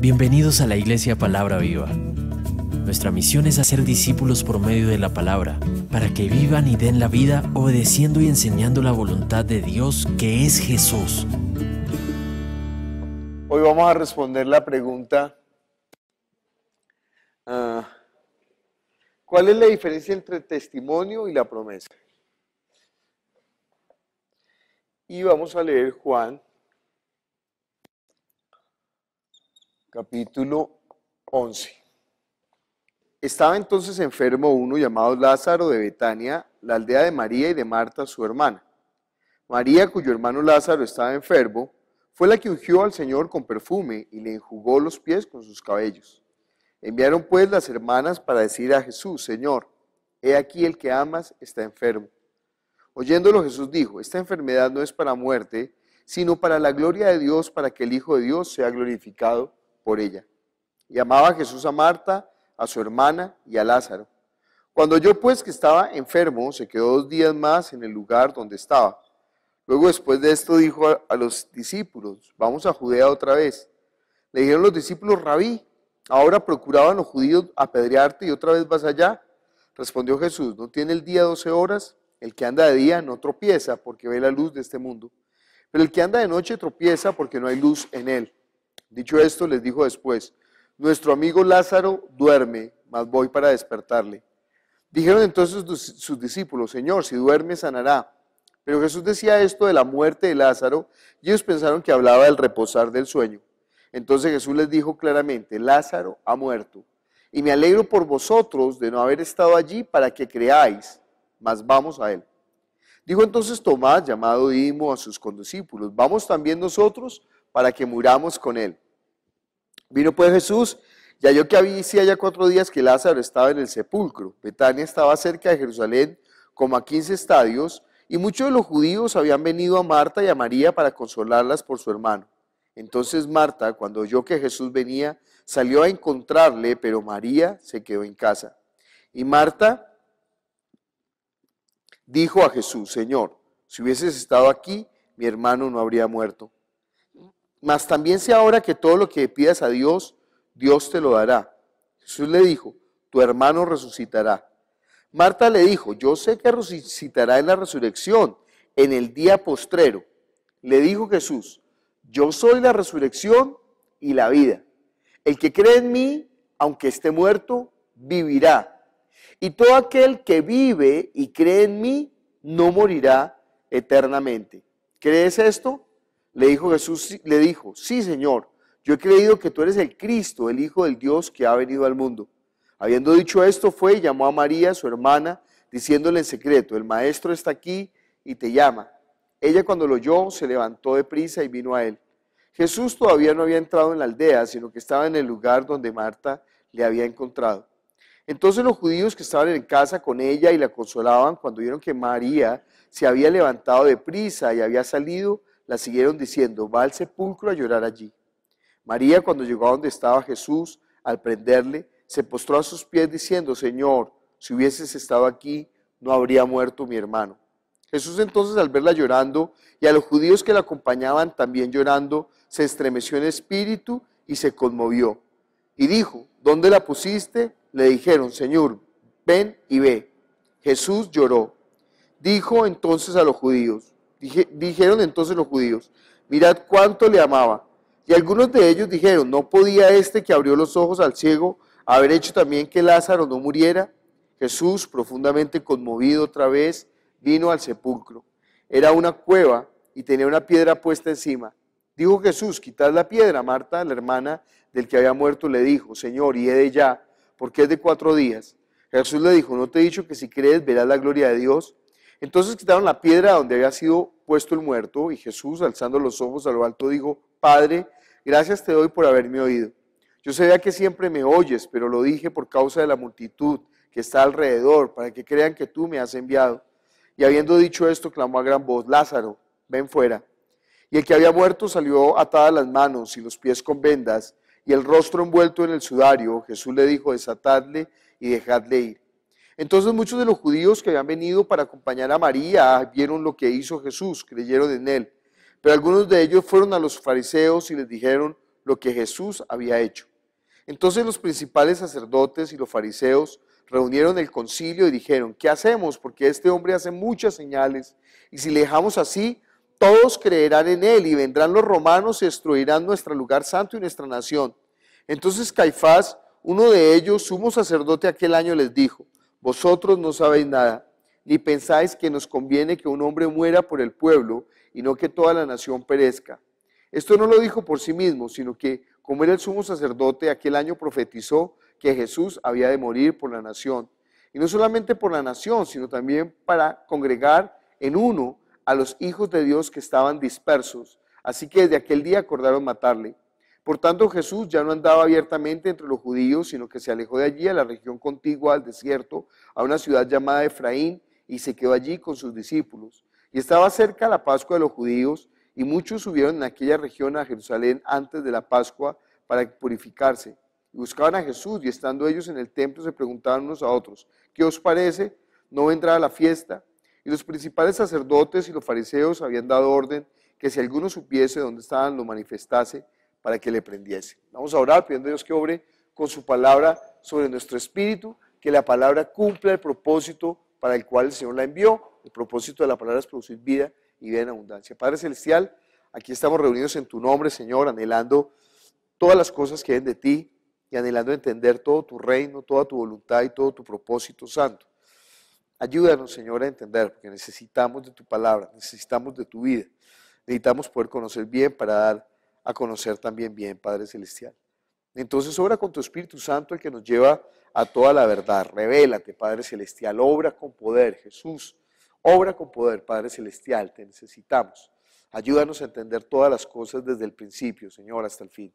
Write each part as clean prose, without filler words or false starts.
Bienvenidos a la Iglesia Palabra Viva. Nuestra misión es hacer discípulos por medio de la palabra, para que vivan y den la vida obedeciendo y enseñando la voluntad de Dios, que es Jesús. Hoy vamos a responder la pregunta, ¿cuál es la diferencia entre testimonio y la promesa? Y vamos a leer Juan, capítulo 11. Estaba entonces enfermo uno llamado Lázaro de Betania, la aldea de María y de Marta, su hermana. María, cuyo hermano Lázaro estaba enfermo, fue la que ungió al Señor con perfume y le enjugó los pies con sus cabellos. Enviaron pues las hermanas para decir a Jesús: Señor, he aquí el que amas está enfermo. Oyéndolo Jesús dijo: esta enfermedad no es para muerte, sino para la gloria de Dios, para que el Hijo de Dios sea glorificado por ella. Y amaba Jesús a Marta, a su hermana y a Lázaro. Cuando oyó pues que estaba enfermo, se quedó 2 días más en el lugar donde estaba. Luego después de esto dijo a los discípulos: vamos a Judea otra vez. Le dijeron los discípulos: Rabí, ahora procuraban los judíos apedrearte y otra vez vas allá. Respondió Jesús: ¿no tiene el día 12 horas? El que anda de día no tropieza porque ve la luz de este mundo, pero el que anda de noche tropieza porque no hay luz en él. Dicho esto, les dijo después: nuestro amigo Lázaro duerme, mas voy para despertarle. Dijeron entonces sus discípulos: Señor, si duerme sanará. Pero Jesús decía esto de la muerte de Lázaro, y ellos pensaron que hablaba del reposar del sueño. Entonces Jesús les dijo claramente: Lázaro ha muerto, y me alegro por vosotros de no haber estado allí para que creáis, mas vamos a él. Dijo entonces Tomás, llamado Didimo, a sus condiscípulos: vamos también nosotros para que muramos con él. Vino pues Jesús y halló que hacía ya 4 días que Lázaro estaba en el sepulcro. Betania estaba cerca de Jerusalén, como a 15 estadios, y muchos de los judíos habían venido a Marta y a María para consolarlas por su hermano. Entonces Marta, cuando oyó que Jesús venía, salió a encontrarle, pero María se quedó en casa. Y Marta dijo a Jesús: Señor, si hubieses estado aquí, mi hermano no habría muerto. Mas también sé ahora que todo lo que pidas a Dios, Dios te lo dará. Jesús le dijo: tu hermano resucitará. Marta le dijo: yo sé que resucitará en la resurrección, en el día postrero. Le dijo Jesús: yo soy la resurrección y la vida. El que cree en mí, aunque esté muerto, vivirá. Y todo aquel que vive y cree en mí, no morirá eternamente. ¿Crees esto? Le dijo Jesús, le dijo: sí, Señor, yo he creído que tú eres el Cristo, el Hijo del Dios que ha venido al mundo. Habiendo dicho esto, fue y llamó a María, su hermana, diciéndole en secreto: el maestro está aquí y te llama. Ella, cuando lo oyó, se levantó de prisa y vino a él. Jesús todavía no había entrado en la aldea, sino que estaba en el lugar donde Marta le había encontrado. Entonces los judíos que estaban en casa con ella y la consolaban, cuando vieron que María se había levantado de prisa y había salido, la siguieron diciendo: va al sepulcro a llorar allí. María, cuando llegó a donde estaba Jesús, al prenderle, se postró a sus pies diciendo: Señor, si hubieses estado aquí, no habría muerto mi hermano. Jesús entonces, al verla llorando y a los judíos que la acompañaban también llorando, se estremeció en espíritu y se conmovió. Y dijo: ¿dónde la pusiste? Le dijeron: Señor, ven y ve. Jesús lloró. Dijeron entonces los judíos: mirad cuánto le amaba. Y algunos de ellos dijeron: ¿no podía este que abrió los ojos al ciego haber hecho también que Lázaro no muriera? Jesús, profundamente conmovido otra vez, vino al sepulcro. Era una cueva y tenía una piedra puesta encima. Dijo Jesús: quitad la piedra. Marta, la hermana del que había muerto, le dijo: Señor, y he de ya, porque es de 4 días. Jesús le dijo: ¿no te he dicho que si crees verás la gloria de Dios? Entonces quitaron la piedra donde había sido puesto el muerto, y Jesús, alzando los ojos a lo alto, dijo: Padre, gracias te doy por haberme oído. Yo sabía que siempre me oyes, pero lo dije por causa de la multitud que está alrededor, para que crean que tú me has enviado. Y habiendo dicho esto, clamó a gran voz: Lázaro, ven fuera. Y el que había muerto salió atadas las manos y los pies con vendas, y el rostro envuelto en el sudario. Jesús le dijo: desatadle y dejadle ir. Entonces muchos de los judíos que habían venido para acompañar a María vieron lo que hizo Jesús, creyeron en él. Pero algunos de ellos fueron a los fariseos y les dijeron: lo que Jesús había hecho. Entonces los principales sacerdotes y los fariseos reunieron el concilio y dijeron: ¿qué hacemos? Porque este hombre hace muchas señales, y si le dejamos así, todos creerán en él, y vendrán los romanos y destruirán nuestro lugar santo y nuestra nación. Entonces Caifás, uno de ellos, sumo sacerdote aquel año, les dijo: vosotros no sabéis nada, ni pensáis que nos conviene que un hombre muera por el pueblo, y no que toda la nación perezca. Esto no lo dijo por sí mismo, sino que, como era el sumo sacerdote, aquel año profetizó que Jesús había de morir por la nación. Y no solamente por la nación, sino también para congregar en uno a los hijos de Dios que estaban dispersos. Así que desde aquel día acordaron matarle. Por tanto, Jesús ya no andaba abiertamente entre los judíos, sino que se alejó de allí a la región contigua al desierto, a una ciudad llamada Efraín, y se quedó allí con sus discípulos. Y estaba cerca la Pascua de los judíos, y muchos subieron en aquella región a Jerusalén antes de la Pascua para purificarse. Y buscaban a Jesús, y estando ellos en el templo se preguntaban unos a otros: ¿qué os parece? ¿No vendrá a la fiesta? Y los principales sacerdotes y los fariseos habían dado orden que si alguno supiese dónde estaban, lo manifestase para que le prendiese. Vamos a orar pidiendo a Dios que obre con su palabra sobre nuestro espíritu, que la palabra cumpla el propósito para el cual el Señor la envió. El propósito de la palabra es producir vida y vida en abundancia. Padre Celestial, aquí estamos reunidos en tu nombre, Señor, anhelando todas las cosas que vienen de ti y anhelando entender todo tu reino, toda tu voluntad y todo tu propósito santo. Ayúdanos, Señor, a entender, porque necesitamos de tu palabra, necesitamos de tu vida. Necesitamos poder conocer bien para dar a conocer también bien, Padre Celestial. Entonces obra con tu Espíritu Santo, el que nos lleva a toda la verdad. Revélate, Padre Celestial, obra con poder, Jesús. Obra con poder, Padre Celestial, te necesitamos. Ayúdanos a entender todas las cosas desde el principio, Señor, hasta el fin.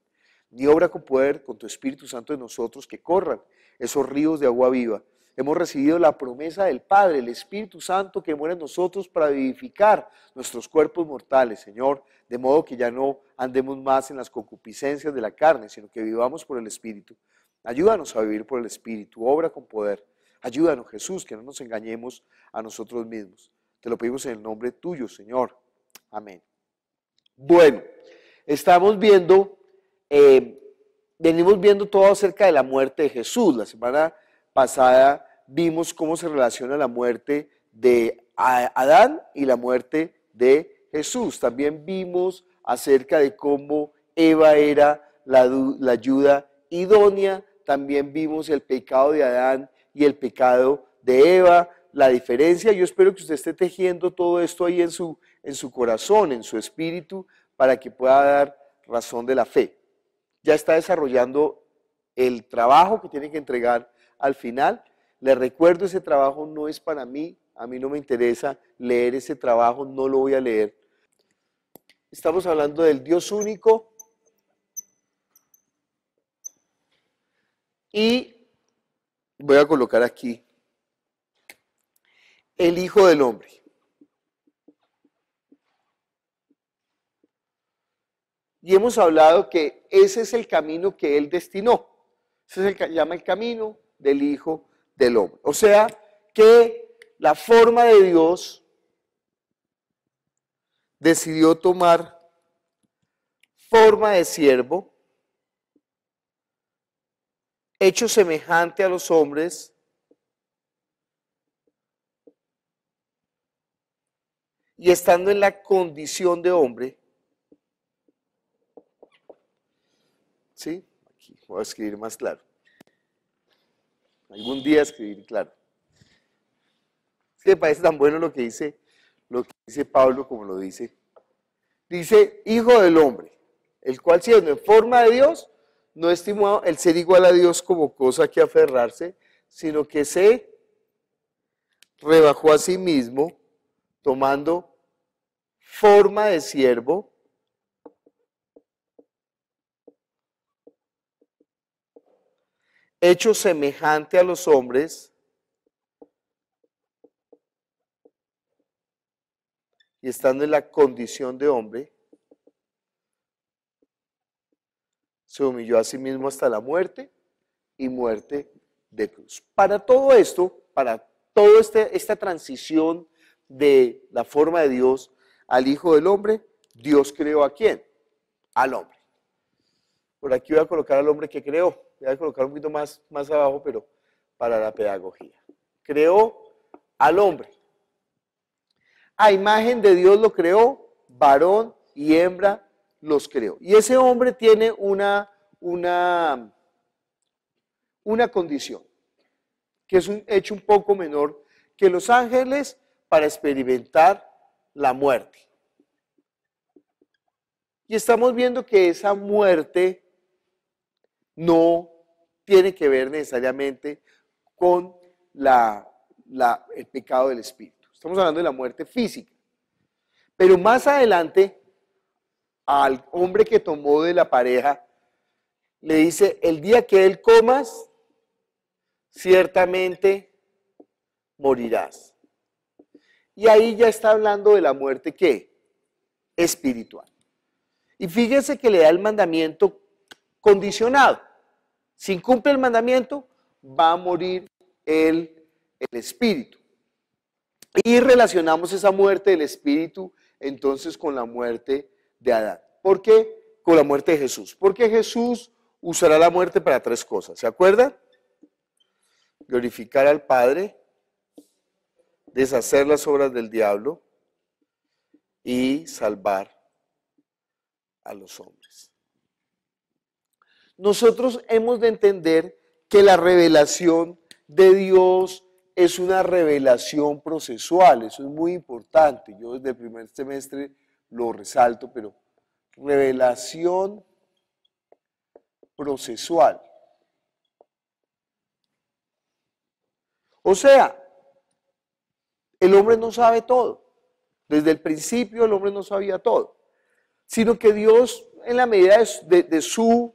Y obra con poder, con tu Espíritu Santo en nosotros, que corran esos ríos de agua viva. Hemos recibido la promesa del Padre, el Espíritu Santo que muere en nosotros para vivificar nuestros cuerpos mortales, Señor, de modo que ya no andemos más en las concupiscencias de la carne, sino que vivamos por el Espíritu. Ayúdanos a vivir por el Espíritu, obra con poder. Ayúdanos, Jesús, que no nos engañemos a nosotros mismos. Te lo pedimos en el nombre tuyo, Señor. Amén. Bueno, estamos viendo, venimos viendo todo acerca de la muerte de Jesús. La semana pasada vimos cómo se relaciona la muerte de Adán y la muerte de Jesús. También vimos acerca de cómo Eva era la ayuda idónea. También vimos el pecado de Adán y el pecado de Eva, la diferencia. Yo espero que usted esté tejiendo todo esto ahí en su corazón, en su espíritu, para que pueda dar razón de la fe. Ya está desarrollando el trabajo que tiene que entregar al final. Les recuerdo, ese trabajo no es para mí, a mí no me interesa leer ese trabajo, no lo voy a leer. Estamos hablando del Dios único y voy a colocar aquí el Hijo del Hombre. Y hemos hablado que ese es el camino que Él destinó. Ese es el que llama el camino del Hijo del Hombre. O sea, que la forma de Dios decidió tomar forma de siervo, hecho semejante a los hombres, y estando en la condición de hombre, ¿sí? Aquí voy a escribir más claro. Algún día escribir claro. Es que me parece tan bueno lo que dice Pablo como lo dice. Dice, Hijo del Hombre, el cual siendo en forma de Dios, no estimó el ser igual a Dios como cosa que aferrarse, sino que se rebajó a sí mismo, tomando forma de siervo, hecho semejante a los hombres, y estando en la condición de hombre, se humilló a sí mismo hasta la muerte y muerte de cruz. Para todo esto, para toda esta transición de la forma de Dios al Hijo del Hombre, Dios creó ¿a quién? Al hombre. Por aquí voy a colocar al hombre que creó. Voy a colocar un poquito más abajo, pero para la pedagogía. Creó al hombre. A imagen de Dios lo creó, varón y hembra los creó. Y ese hombre tiene una condición, que es un hecho un poco menor que los ángeles para experimentar la muerte. Y estamos viendo que esa muerte no tiene que ver necesariamente con el pecado del espíritu. Estamos hablando de la muerte física. Pero más adelante, al hombre que tomó de la pareja, le dice, el día que él comas, ciertamente morirás. Y ahí ya está hablando de la muerte, ¿qué? Espiritual. Y fíjense que le da el mandamiento condicionado. Si incumple el mandamiento, va a morir el espíritu. Y relacionamos esa muerte del espíritu entonces con la muerte de Adán. ¿Por qué? Con la muerte de Jesús. Porque Jesús usará la muerte para tres cosas. ¿Se acuerdan? Glorificar al Padre, deshacer las obras del diablo y salvar a los hombres. Nosotros hemos de entender que la revelación de Dios es una revelación procesual, eso es muy importante. Yo desde el primer semestre lo resalto, pero revelación procesual. O sea, el hombre no sabe todo. Desde el principio el hombre no sabía todo, sino que Dios, en la medida de su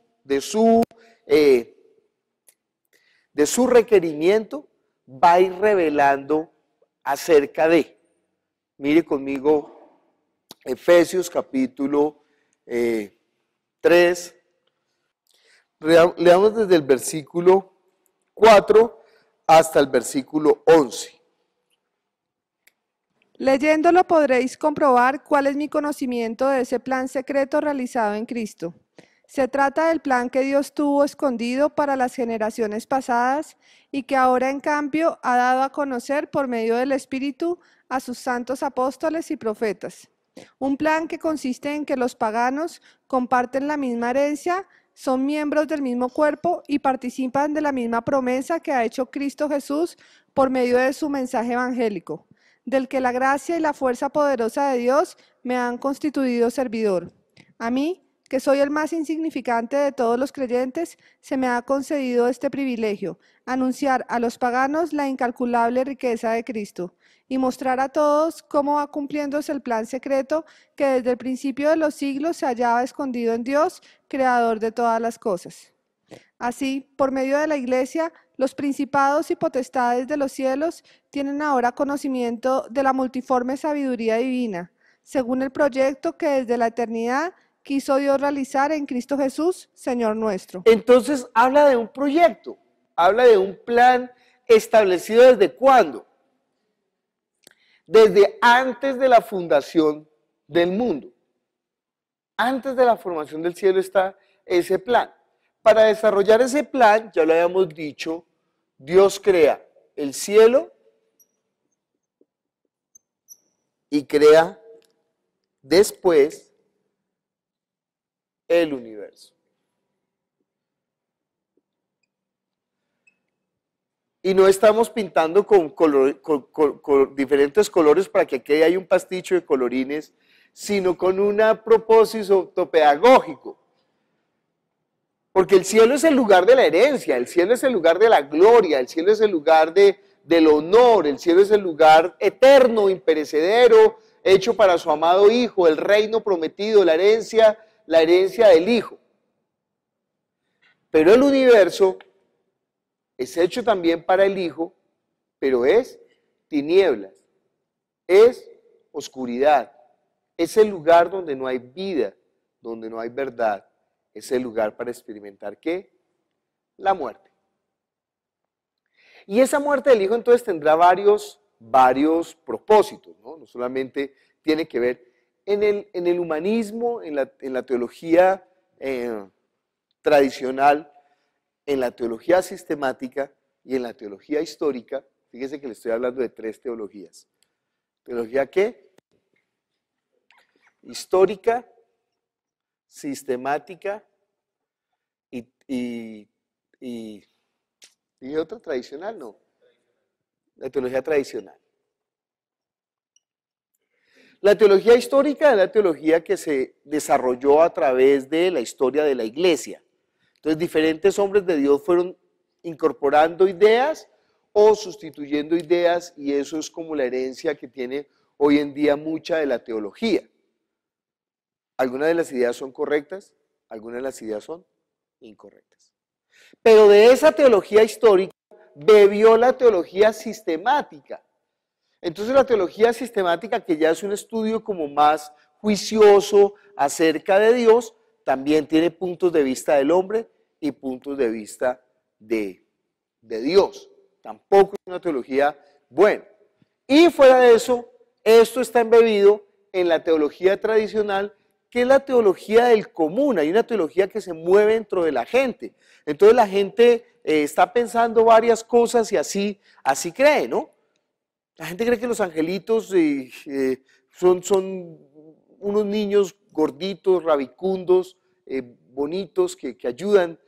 requerimiento, va a ir revelando acerca de. Mire conmigo Efesios capítulo 3. Leamos desde el versículo 4 hasta el versículo 11. Leyéndolo podréis comprobar cuál es mi conocimiento de ese plan secreto realizado en Cristo. Se trata del plan que Dios tuvo escondido para las generaciones pasadas y que ahora en cambio ha dado a conocer por medio del Espíritu a sus santos apóstoles y profetas. Un plan que consiste en que los paganos comparten la misma herencia, son miembros del mismo cuerpo y participan de la misma promesa que ha hecho Cristo Jesús por medio de su mensaje evangélico, del que la gracia y la fuerza poderosa de Dios me han constituido servidor. A mí, que soy el más insignificante de todos los creyentes, se me ha concedido este privilegio, anunciar a los paganos la incalculable riqueza de Cristo y mostrar a todos cómo va cumpliéndose el plan secreto que desde el principio de los siglos se hallaba escondido en Dios, creador de todas las cosas. Así, por medio de la Iglesia, los principados y potestades de los cielos tienen ahora conocimiento de la multiforme sabiduría divina, según el proyecto que desde la eternidad quiso Dios realizar en Cristo Jesús, Señor nuestro. Entonces habla de un proyecto, habla de un plan establecido ¿desde cuándo? Desde antes de la fundación del mundo. Antes de la formación del cielo está ese plan. Para desarrollar ese plan, ya lo habíamos dicho, Dios crea el cielo y crea después el universo. Y no estamos pintando con diferentes colores para que aquí haya un pasticho de colorines, sino con un propósito pedagógico. Porque el cielo es el lugar de la herencia, el cielo es el lugar de la gloria, el cielo es el lugar del honor, el cielo es el lugar eterno, imperecedero, hecho para su amado Hijo, el reino prometido, la herencia del Hijo. Pero el universo es hecho también para el Hijo, pero es tinieblas, es oscuridad, es el lugar donde no hay vida, donde no hay verdad. Es el lugar para experimentar ¿qué? La muerte. Y esa muerte del Hijo entonces tendrá varios propósitos, ¿no? No solamente tiene que ver en el humanismo, en la teología tradicional, en la teología sistemática y en la teología histórica. Fíjese que le estoy hablando de 3 teologías. ¿Teología qué? Histórica, sistemática y otra tradicional, no. La teología tradicional. La teología histórica es la teología que se desarrolló a través de la historia de la iglesia. Entonces, diferentes hombres de Dios fueron incorporando ideas o sustituyendo ideas, y eso es como la herencia que tiene hoy en día mucha de la teología. Algunas de las ideas son correctas, algunas de las ideas son incorrectas. Pero de esa teología histórica bebió la teología sistemática. Entonces la teología sistemática, que ya es un estudio como más juicioso acerca de Dios, también tiene puntos de vista del hombre y puntos de vista de Dios. Tampoco es una teología buena. Y fuera de eso, esto está embebido en la teología tradicional, que es la teología del común. Hay una teología que se mueve dentro de la gente. Entonces la gente está pensando varias cosas y así cree, ¿no? La gente cree que los angelitos son unos niños gorditos, rabicundos, bonitos, que ayudan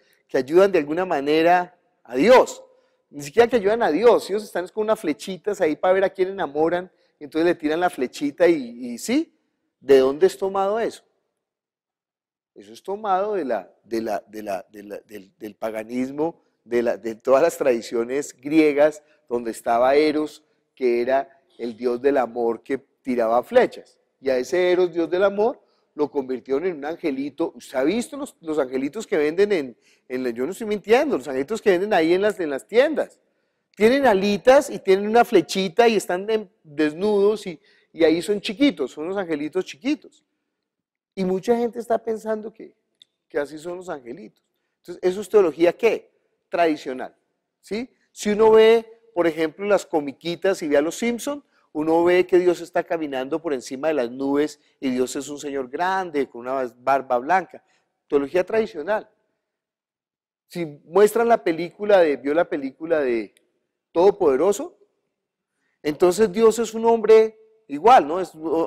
de alguna manera a Dios. Ni siquiera que ayudan a Dios, ellos están con unas flechitas ahí para ver a quién enamoran, entonces le tiran la flechita y ¿sí? ¿De dónde es tomado eso? Eso es tomado del paganismo, de todas las tradiciones griegas, donde estaba Eros, que era el dios del amor que tiraba flechas. Y a ese Eros, dios del amor, lo convirtieron en un angelito. ¿Usted ha visto los angelitos que venden yo no estoy mintiendo, los angelitos que venden ahí en las tiendas? Tienen alitas y tienen una flechita y están desnudos y ahí son chiquitos, son los angelitos chiquitos. Y mucha gente está pensando que así son los angelitos. Entonces, ¿eso es teología qué? Tradicional, ¿sí? Si uno ve, por ejemplo, las comiquitas y ve a los Simpson, uno ve que Dios está caminando por encima de las nubes y Dios es un señor grande con una barba blanca. Teología tradicional. Si muestran vio la película de Todopoderoso, entonces Dios es un hombre igual, ¿no?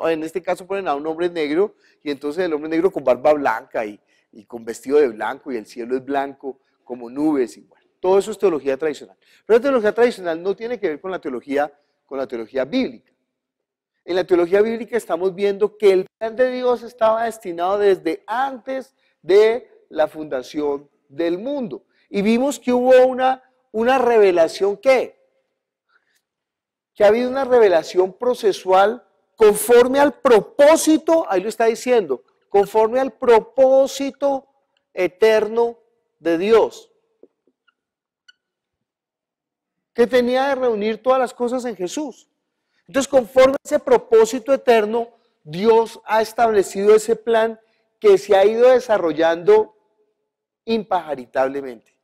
En este caso ponen a un hombre negro y entonces el hombre negro con barba blanca y con vestido de blanco y el cielo es blanco como nubes y bueno, todo eso es teología tradicional. Pero la teología tradicional no tiene que ver con la teología bíblica. En la teología bíblica estamos viendo que el plan de Dios estaba destinado desde antes de la fundación del mundo. Y vimos que hubo una revelación que ha habido una revelación procesual conforme al propósito, ahí lo está diciendo, conforme al propósito eterno de Dios, que tenía de reunir todas las cosas en Jesús. Entonces, conforme a ese propósito eterno, Dios ha establecido ese plan que se ha ido desarrollando impajaritablemente.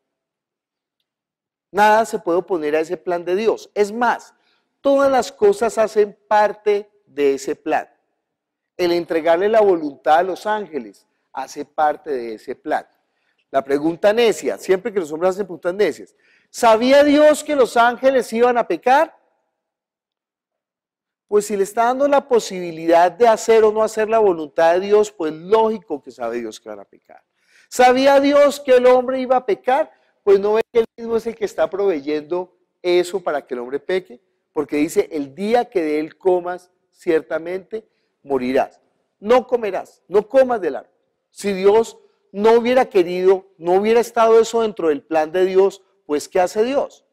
Nada se puede oponer a ese plan de Dios. Es más, todas las cosas hacen parte de ese plan. El entregarle la voluntad a los ángeles hace parte de ese plan. La pregunta necia, siempre que los hombres hacen preguntas necias, ¿sabía Dios que los ángeles iban a pecar? Pues si le está dando la posibilidad de hacer o no hacer la voluntad de Dios, pues lógico que sabe Dios que van a pecar. ¿Sabía Dios que el hombre iba a pecar? Pues no ve que él mismo es el que está proveyendo eso para que el hombre peque, porque dice, el día que de él comas, ciertamente morirás. No comerás, no comas del árbol. Si Dios no hubiera querido, no hubiera estado eso dentro del plan de Dios, pues ¿qué hace Dios?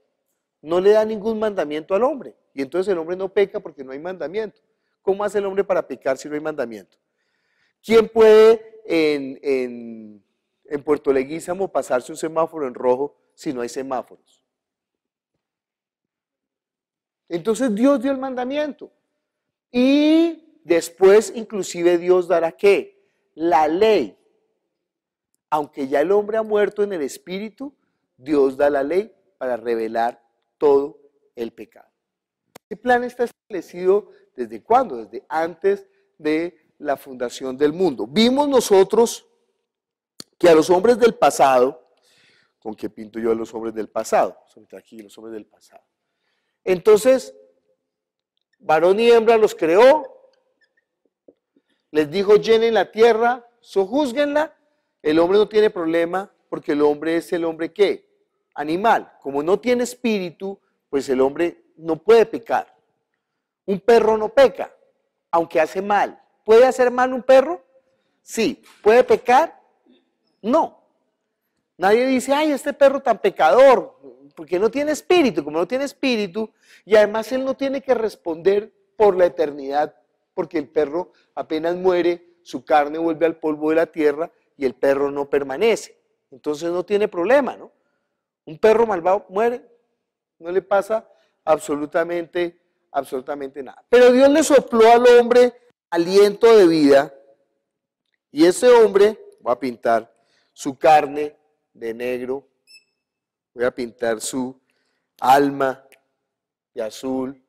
No le da ningún mandamiento al hombre. Y entonces el hombre no peca porque no hay mandamiento. ¿Cómo hace el hombre para pecar si no hay mandamiento? ¿Quién puede en Puerto Leguízamo pasarse un semáforo en rojo si no hay semáforos? Entonces Dios dio el mandamiento. Y después inclusive Dios dará ¿qué? La ley. Aunque ya el hombre ha muerto en el espíritu, Dios da la ley para revelar todo el pecado. Este plan está establecido ¿desde cuándo? Desde antes de la fundación del mundo. Vimos nosotros que a los hombres del pasado, ¿con qué pinto yo a los hombres del pasado? Aquí, los hombres del pasado. Entonces, varón y hembra los creó, les dijo llenen la tierra, sojúzguenla. El hombre no tiene problema porque el hombre es el hombre ¿qué? Animal. Como no tiene espíritu, pues el hombre no puede pecar. Un perro no peca, aunque hace mal. ¿Puede hacer mal un perro? Sí. ¿Puede pecar? No. Nadie dice, ay, este perro tan pecador, porque no tiene espíritu. Como no tiene espíritu, y además él no tiene que responder por la eternidad, porque el perro apenas muere, su carne vuelve al polvo de la tierra y el perro no permanece. Entonces no tiene problema, ¿no? Un perro malvado muere, no le pasa absolutamente nada. Pero Dios le sopló al hombre aliento de vida y ese hombre, voy a pintar su carne de negro, voy a pintar su alma de azul.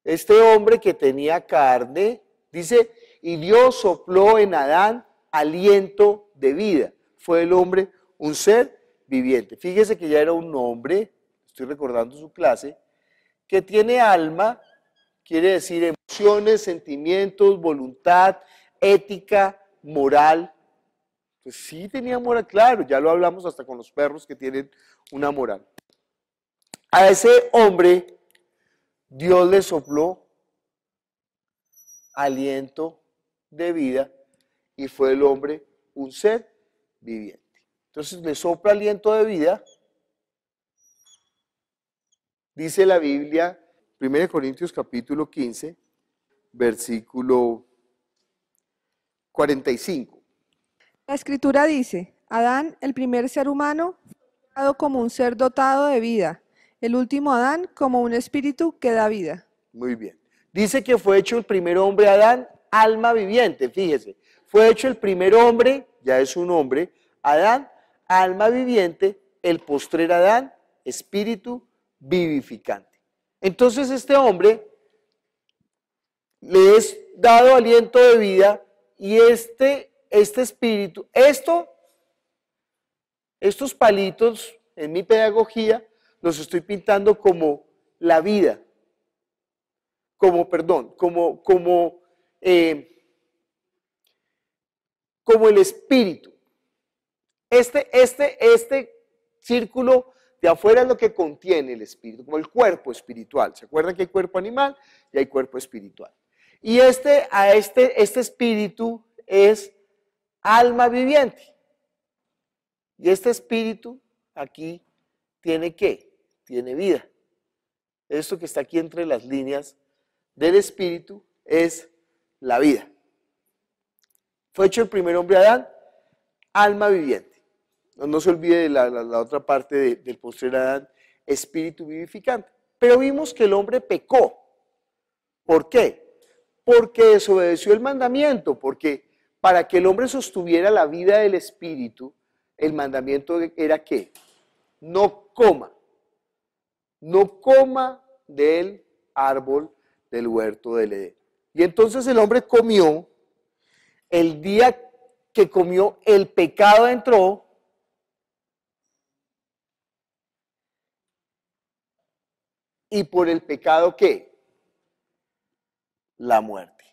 Este hombre que tenía carne, dice, y Dios sopló en Adán aliento de vida. Fue el hombre un ser viviente. Fíjese que ya era un hombre, estoy recordando su clase, que tiene alma, quiere decir emociones, sentimientos, voluntad, ética, moral. Pues sí tenía moral, claro, ya lo hablamos hasta con los perros que tienen una moral. A ese hombre Dios le sopló aliento de vida y fue el hombre un ser viviente. Entonces le sopla aliento de vida, dice la Biblia, 1 Corintios capítulo 15, versículo 45. La escritura dice, Adán, el primer ser humano, fue creado como un ser dotado de vida, el último Adán como un espíritu que da vida. Muy bien. Dice que fue hecho el primer hombre Adán, alma viviente, fíjese. Fue hecho el primer hombre, ya es un hombre, Adán, alma viviente, el postrer Adán, espíritu vivificante. Entonces este hombre le es dado aliento de vida y este espíritu, estos palitos en mi pedagogía los estoy pintando como la vida, como el espíritu. Este círculo de afuera es lo que contiene el espíritu, como el cuerpo espiritual. ¿Se acuerdan que hay cuerpo animal y hay cuerpo espiritual? Y este espíritu es alma viviente. Y este espíritu aquí tiene ¿qué? Tiene vida. Esto que está aquí entre las líneas del espíritu es la vida. Fue hecho el primer hombre Adán, alma viviente. No se olvide de la otra parte del postrer Adán, espíritu vivificante. Pero vimos que el hombre pecó. ¿Por qué? Porque desobedeció el mandamiento, porque para que el hombre sostuviera la vida del espíritu, el mandamiento era ¿qué? No coma del árbol del huerto del Edén. Y entonces el hombre comió, el día que comió, el pecado entró, y por el pecado ¿qué? La muerte.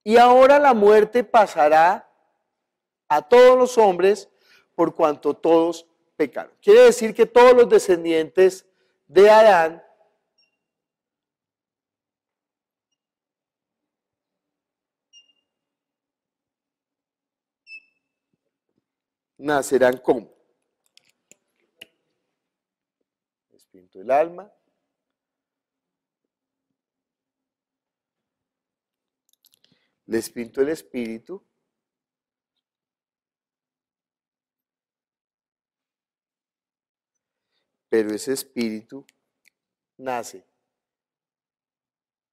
Y ahora la muerte pasará a todos los hombres por cuanto todos pecaron. Quiere decir que todos los descendientes de Adán nacerán como espíritu del alma, les pinto el espíritu, pero ese espíritu nace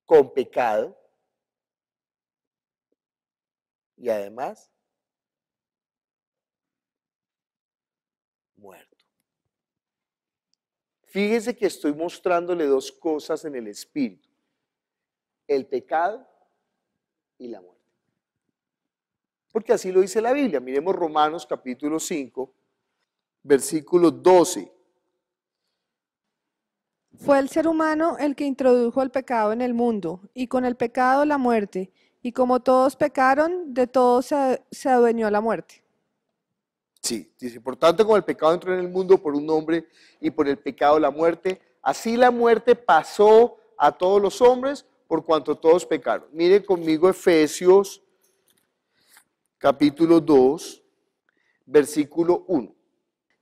con pecado y además muerto. Fíjese que estoy mostrándole dos cosas en el espíritu: el pecado y la muerte. Porque así lo dice la Biblia. Miremos Romanos capítulo 5, versículo 12. Fue el ser humano el que introdujo el pecado en el mundo, y con el pecado la muerte. Y como todos pecaron, de todos se adueñó la muerte. Sí, dice, por tanto, como el pecado entró en el mundo por un hombre y por el pecado la muerte, así la muerte pasó a todos los hombres por cuanto todos pecaron. Mire conmigo Efesios capítulo 2, versículo 1.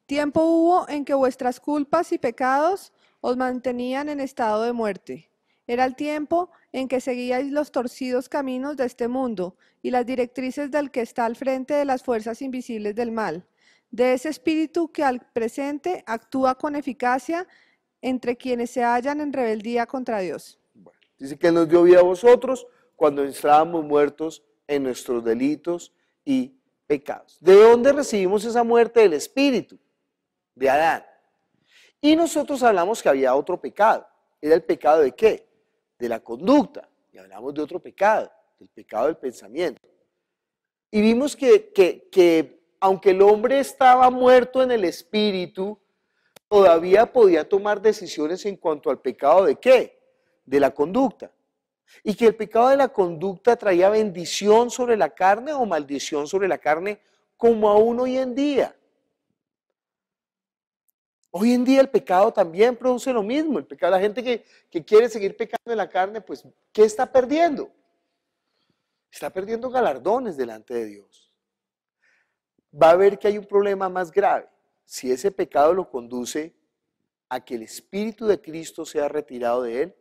Tiempo hubo en que vuestras culpas y pecados os mantenían en estado de muerte. Era el tiempo en que seguíais los torcidos caminos de este mundo y las directrices del que está al frente de las fuerzas invisibles del mal, de ese espíritu que al presente actúa con eficacia entre quienes se hallan en rebeldía contra Dios. Bueno, dice que Él nos dio vida a vosotros cuando estábamos muertos en nuestros delitos y pecados. ¿De dónde recibimos esa muerte del espíritu? De Adán. Y nosotros hablamos que había otro pecado. ¿Era el pecado de qué? De la conducta. Y hablamos de otro pecado, del pecado del pensamiento. Y vimos que aunque el hombre estaba muerto en el espíritu, todavía podía tomar decisiones en cuanto al pecado de qué? De la conducta. Y que el pecado de la conducta traía bendición sobre la carne o maldición sobre la carne, como aún hoy en día. Hoy en día el pecado también produce lo mismo. El pecado, la gente que quiere seguir pecando en la carne, pues, ¿qué está perdiendo? Está perdiendo galardones delante de Dios. Va a ver que hay un problema más grave. Si ese pecado lo conduce a que el Espíritu de Cristo sea retirado de él,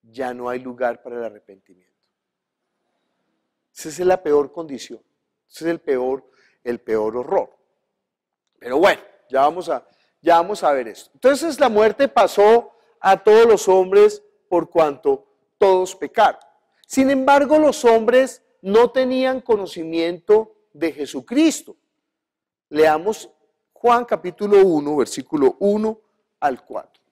ya no hay lugar para el arrepentimiento. Esa es la peor condición. Ese es el peor horror. Pero bueno, ya vamos a ver esto. Entonces la muerte pasó a todos los hombres por cuanto todos pecaron. Sin embargo, los hombres no tenían conocimiento de Jesucristo. Leamos Juan capítulo 1, versículo 1 al 4.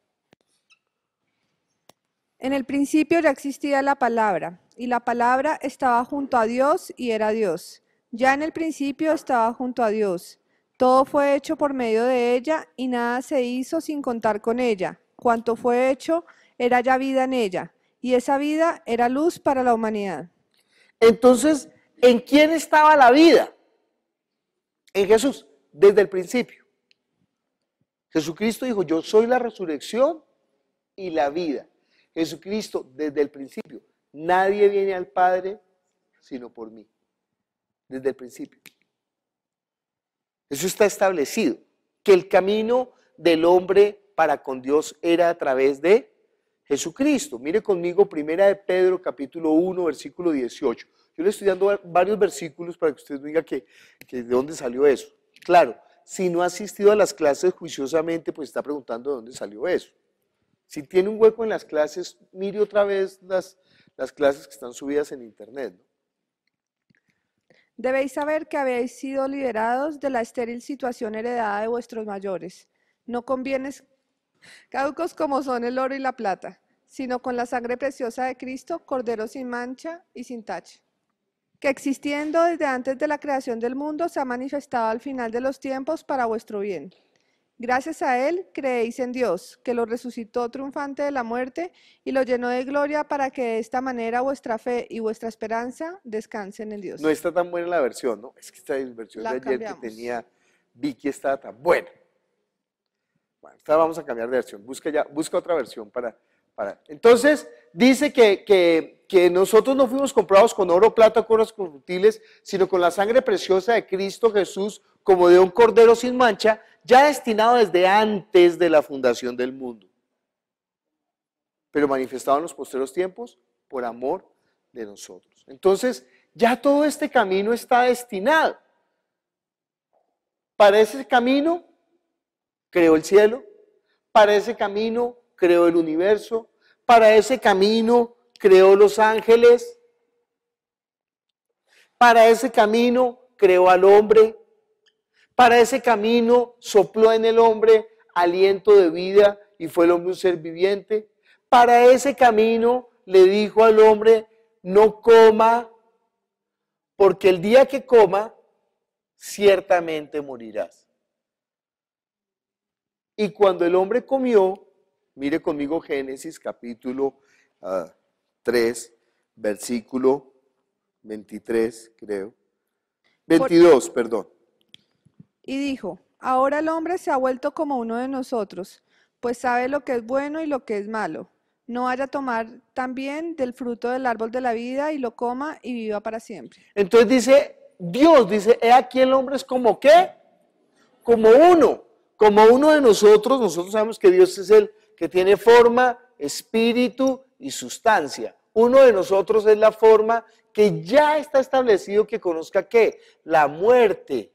En el principio ya existía la palabra, y la palabra estaba junto a Dios y era Dios. Ya en el principio estaba junto a Dios. Todo fue hecho por medio de ella, y nada se hizo sin contar con ella. Cuanto fue hecho, era ya vida en ella, y esa vida era luz para la humanidad. Entonces, ¿en quién estaba la vida? En Jesús, desde el principio. Jesucristo dijo, yo soy la resurrección y la vida. Jesucristo, desde el principio, nadie viene al Padre sino por mí. Desde el principio. Eso está establecido, que el camino del hombre para con Dios era a través de Jesucristo. Mire conmigo, primera de Pedro, capítulo 1, versículo 18. Yo le estoy dando varios versículos para que usted diga que de dónde salió eso. Claro, si no ha asistido a las clases juiciosamente, pues está preguntando de dónde salió eso. Si tiene un hueco en las clases, mire otra vez las clases que están subidas en internet, ¿no? Debéis saber que habéis sido liberados de la estéril situación heredada de vuestros mayores. No con bienes caducos como son el oro y la plata, sino con la sangre preciosa de Cristo, Cordero sin mancha y sin tacha, que existiendo desde antes de la creación del mundo, se ha manifestado al final de los tiempos para vuestro bien. Gracias a él creéis en Dios, que lo resucitó triunfante de la muerte y lo llenó de gloria, para que de esta manera vuestra fe y vuestra esperanza descansen en Dios. No está tan buena la versión, ¿no? Es que esta versión de ayer cambiamos. que tenía Vicky estaba tan buena. Bueno, esta vamos a cambiar de versión. Busca otra versión para. Entonces, dice que nosotros no fuimos comprados con oro, plata o cosas corruptibles, sino con la sangre preciosa de Cristo Jesús, como de un cordero sin mancha, ya destinado desde antes de la fundación del mundo, pero manifestado en los posteriores tiempos por amor de nosotros. Entonces, ya todo este camino está destinado. Para ese camino creó el cielo, para ese camino creó el universo, para ese camino creó los ángeles, para ese camino creó al hombre, para ese camino sopló en el hombre aliento de vida y fue el hombre un ser viviente. Para ese camino le dijo al hombre, no coma, porque el día que coma, ciertamente morirás. Y cuando el hombre comió, mire conmigo Génesis capítulo 3, versículo 23, creo. 22, perdón. Y dijo, ahora el hombre se ha vuelto como uno de nosotros, pues sabe lo que es bueno y lo que es malo. No vaya a tomar también del fruto del árbol de la vida y lo coma y viva para siempre. Entonces dice, Dios dice, he aquí el hombre es como ¿qué? Como uno de nosotros. Nosotros sabemos que Dios es el que tiene forma, espíritu y sustancia. Uno de nosotros es la forma que ya está establecido que conozca ¿qué? La muerte.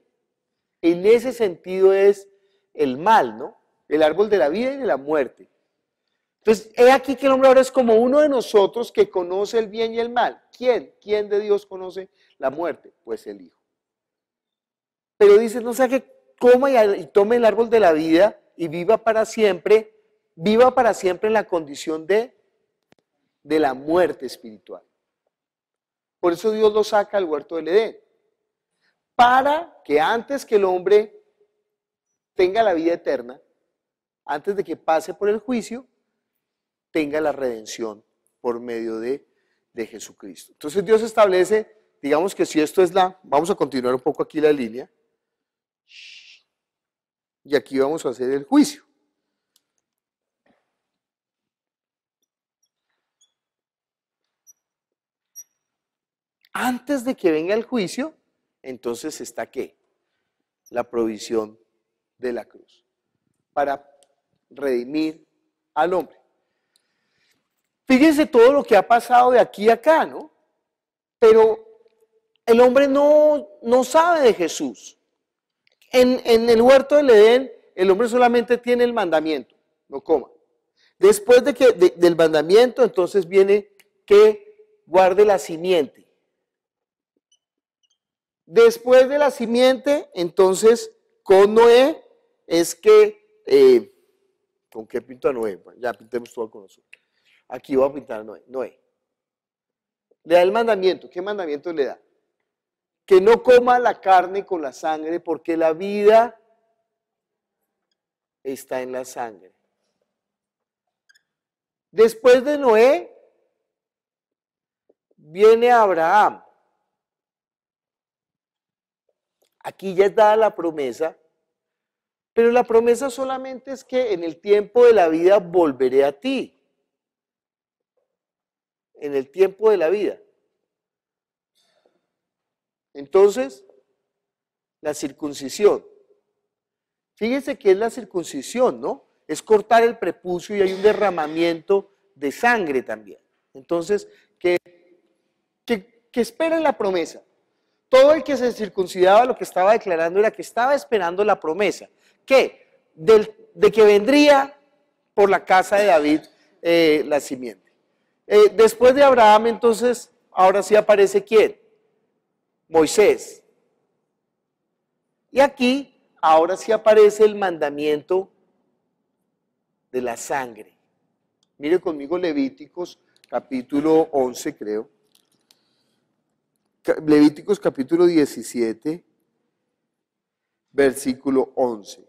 En ese sentido es el mal, ¿no? El árbol de la vida y de la muerte. Entonces, he aquí que el hombre ahora es como uno de nosotros que conoce el bien y el mal. ¿Quién? ¿Quién de Dios conoce la muerte? Pues el Hijo. Pero dice, no sea que coma y tome el árbol de la vida y viva para siempre en la condición de la muerte espiritual. Por eso Dios lo saca al huerto del Edén. Para que antes que el hombre tenga la vida eterna, antes de que pase por el juicio, tenga la redención por medio de Jesucristo. Entonces Dios establece, digamos que si esto es vamos a continuar un poco aquí la línea, y aquí vamos a hacer el juicio. Antes de que venga el juicio, entonces está ¿qué? La provisión de la cruz para redimir al hombre. Fíjense todo lo que ha pasado de aquí a acá, ¿no? Pero el hombre no sabe de Jesús. En el huerto del Edén, el hombre solamente tiene el mandamiento, no coma. Después del mandamiento, entonces viene que guarde la simiente. Después de la simiente, entonces, con Noé, es que, ¿con qué pinto a Noé? Bueno, ya pintemos todo con nosotros. Aquí voy a pintar a Noé. Le da el mandamiento. ¿Qué mandamiento le da? Que no coma la carne con la sangre, porque la vida está en la sangre. Después de Noé, viene Abraham. Aquí ya es dada la promesa, pero la promesa solamente es que en el tiempo de la vida volveré a ti. En el tiempo de la vida. Entonces, la circuncisión. Fíjense que es la circuncisión, ¿no? Es cortar el prepucio y hay un derramamiento de sangre también. Entonces, que esperen la promesa. Todo el que se circuncidaba lo que estaba declarando era que estaba esperando la promesa. ¿Qué? De que vendría por la casa de David la simiente. Después de Abraham, entonces, ahora sí aparece ¿quién? Moisés. Y aquí, ahora sí aparece el mandamiento de la sangre. Mire conmigo Levíticos, capítulo 11, creo. Levíticos, capítulo 17, versículo 11.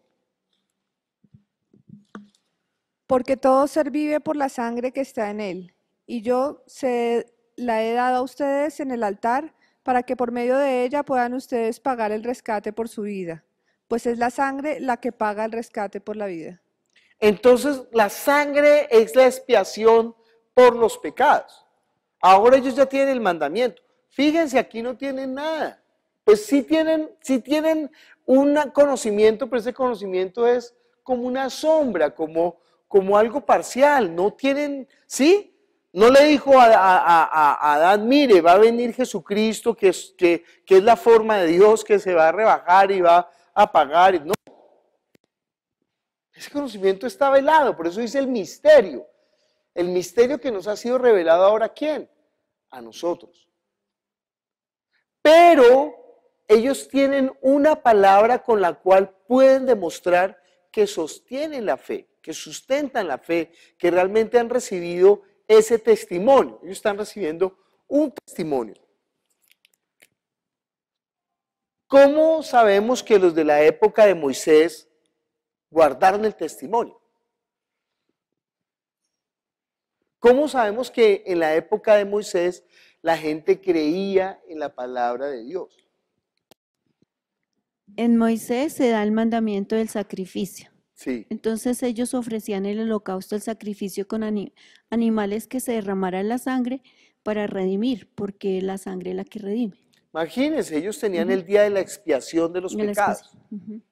Porque todo ser vive por la sangre que está en él. Y yo se la he dado a ustedes en el altar para que por medio de ella puedan ustedes pagar el rescate por su vida, pues es la sangre la que paga el rescate por la vida. Entonces, la sangre es la expiación por los pecados. Ahora ellos ya tienen el mandamiento. Fíjense, aquí no tienen nada. Pues sí tienen un conocimiento, pero ese conocimiento es como una sombra, como algo parcial. No tienen, ¿sí? No le dijo a Adán, mire, va a venir Jesucristo, que es la forma de Dios, que se va a rebajar y va a pagar. No. Ese conocimiento está velado, por eso dice el misterio. El misterio que nos ha sido revelado ahora, ¿a quién? A nosotros. Pero ellos tienen una palabra con la cual pueden demostrar que sostienen la fe. que sustentan la fe, que realmente han recibido ese testimonio. Ellos están recibiendo un testimonio. ¿Cómo sabemos que los de la época de Moisés guardaron el testimonio? ¿Cómo sabemos que en la época de Moisés la gente creía en la palabra de Dios? En Moisés se da el mandamiento del sacrificio. Sí. Entonces ellos ofrecían el holocausto, el sacrificio con animales que se derramaran la sangre para redimir, porque la sangre es la que redime. Imagínense, ellos tenían el día de la expiación de los En la pecados. expiación.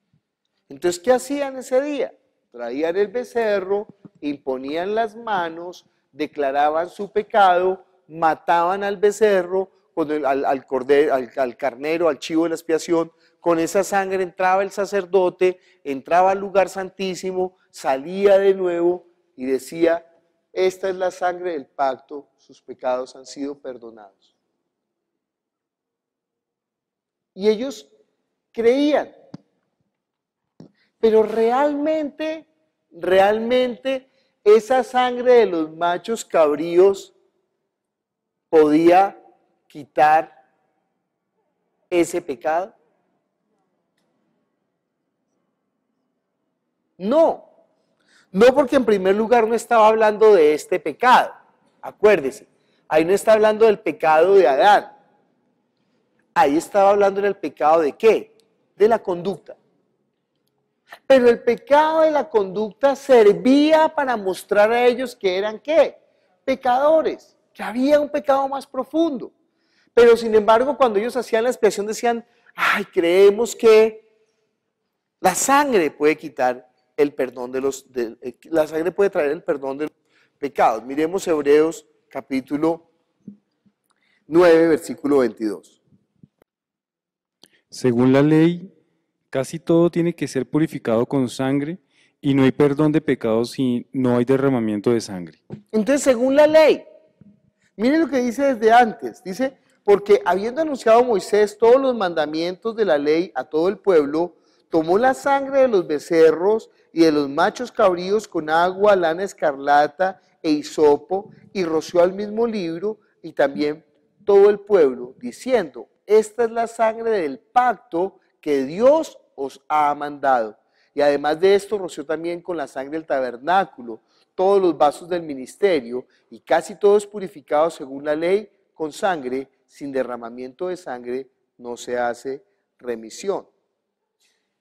Entonces, ¿qué hacían ese día? Traían el becerro, imponían las manos, declaraban su pecado, mataban al becerro, al carnero, al chivo de la expiación. Con esa sangre entraba el sacerdote, entraba al lugar santísimo, salía de nuevo y decía, esta es la sangre del pacto, sus pecados han sido perdonados. Y ellos creían, pero realmente esa sangre de los machos cabríos podía quitar ese pecado. No, porque en primer lugar no estaba hablando de este pecado. Acuérdese, ahí no está hablando del pecado de Adán. Ahí estaba hablando del pecado de ¿qué? De la conducta. Pero el pecado de la conducta servía para mostrar a ellos que eran ¿qué? Pecadores, que había un pecado más profundo. Pero sin embargo, cuando ellos hacían la expiación decían, ay, creemos que la sangre puede quitar el perdón la sangre puede traer el perdón de los pecados. Miremos Hebreos capítulo 9, versículo 22. Según la ley, casi todo tiene que ser purificado con sangre y no hay perdón de pecados si no hay derramamiento de sangre. Entonces, según la ley, miren lo que dice desde antes. Dice, porque habiendo anunciado Moisés todos los mandamientos de la ley a todo el pueblo, tomó la sangre de los becerros y de los machos cabríos con agua, lana escarlata e hisopo y roció al mismo libro y también todo el pueblo, diciendo, esta es la sangre del pacto que Dios os ha mandado. Y además de esto, roció también con la sangre del tabernáculo, todos los vasos del ministerio, y casi todo es purificado según la ley, con sangre, sin derramamiento de sangre, no se hace remisión.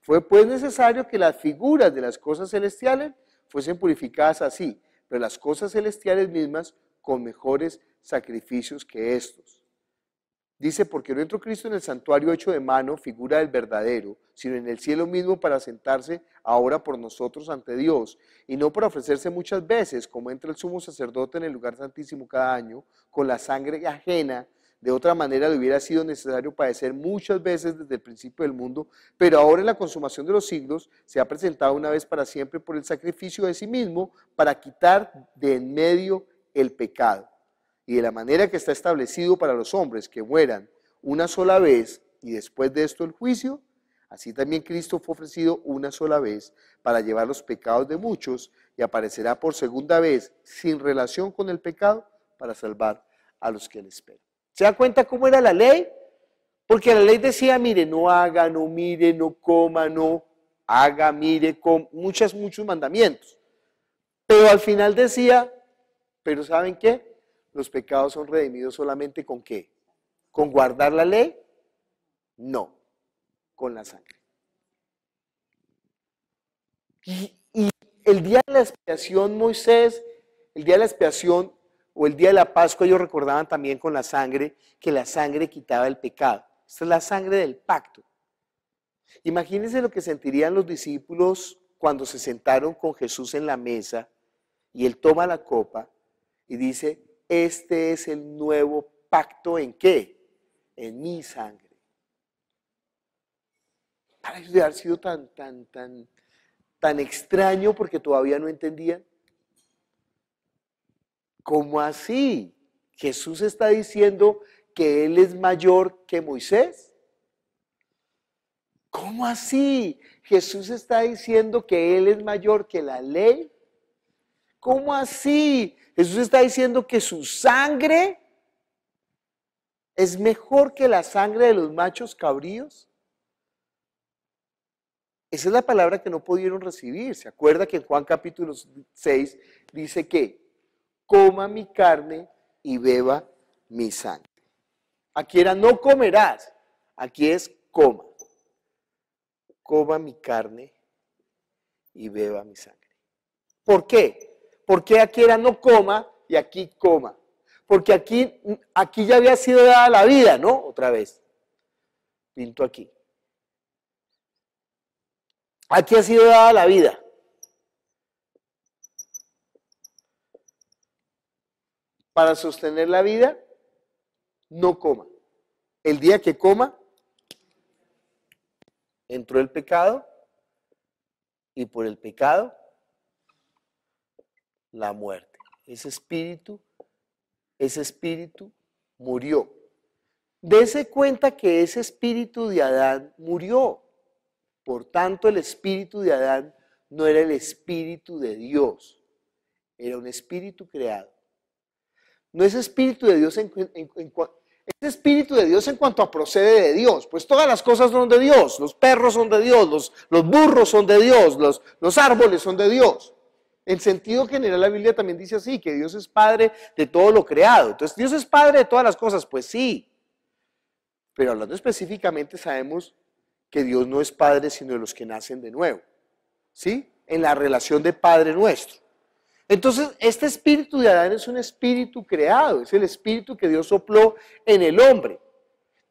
Fue pues necesario que las figuras de las cosas celestiales fuesen purificadas así, pero las cosas celestiales mismas con mejores sacrificios que estos. Dice, porque no entró Cristo en el santuario hecho de mano, figura del verdadero, sino en el cielo mismo para sentarse ahora por nosotros ante Dios, y no para ofrecerse muchas veces, como entra el sumo sacerdote en el lugar santísimo cada año, con la sangre ajena. De otra manera le hubiera sido necesario padecer muchas veces desde el principio del mundo, pero ahora en la consumación de los siglos se ha presentado una vez para siempre por el sacrificio de sí mismo para quitar de en medio el pecado. Y de la manera que está establecido para los hombres que mueran una sola vez y después de esto el juicio, así también Cristo fue ofrecido una sola vez para llevar los pecados de muchos y aparecerá por segunda vez sin relación con el pecado para salvar a los que le esperan. ¿Se da cuenta cómo era la ley? Porque la ley decía, mire, no haga, no mire, no coma, no haga, mire, muchos mandamientos. Pero al final decía, pero ¿saben qué? Los pecados son redimidos solamente ¿con qué? ¿Con guardar la ley? No, con la sangre. Y el día de la expiación, Moisés, el día de la expiación o el día de la Pascua, ellos recordaban también con la sangre, que la sangre quitaba el pecado. Esta es la sangre del pacto. Imagínense lo que sentirían los discípulos cuando se sentaron con Jesús en la mesa y Él toma la copa y dice, este es el nuevo pacto ¿en qué? En mi sangre. Para ellos de haber sido tan extraño porque todavía no entendían. ¿Cómo así? Jesús está diciendo que Él es mayor que Moisés. ¿Cómo así? Jesús está diciendo que Él es mayor que la ley. ¿Cómo así? Jesús está diciendo que su sangre es mejor que la sangre de los machos cabríos. Esa es la palabra que no pudieron recibir. ¿Se acuerda que en Juan capítulo 6 dice que coma mi carne y beba mi sangre? Aquí era no comerás, aquí es coma. Coma mi carne y beba mi sangre. ¿Por qué? Porque aquí era no coma y aquí coma. Porque aquí ya había sido dada la vida, ¿no? Otra vez. Pinto aquí. Aquí ha sido dada la vida. Para sostener la vida, no coma. El día que coma, entró el pecado y por el pecado, la muerte. Ese espíritu murió. Dese cuenta que ese espíritu de Adán murió. Por tanto, el espíritu de Adán no era el espíritu de Dios, era un espíritu creado. No es espíritu de Dios es espíritu de Dios en cuanto a procede de Dios, pues todas las cosas son de Dios, los perros son de Dios, los burros son de Dios, los árboles son de Dios. En sentido general la Biblia también dice así, que Dios es Padre de todo lo creado. Entonces, ¿Dios es Padre de todas las cosas? Pues sí, pero hablando específicamente sabemos que Dios no es Padre sino de los que nacen de nuevo, ¿sí? En la relación de Padre nuestro. Entonces, este espíritu de Adán es un espíritu creado, es el espíritu que Dios sopló en el hombre.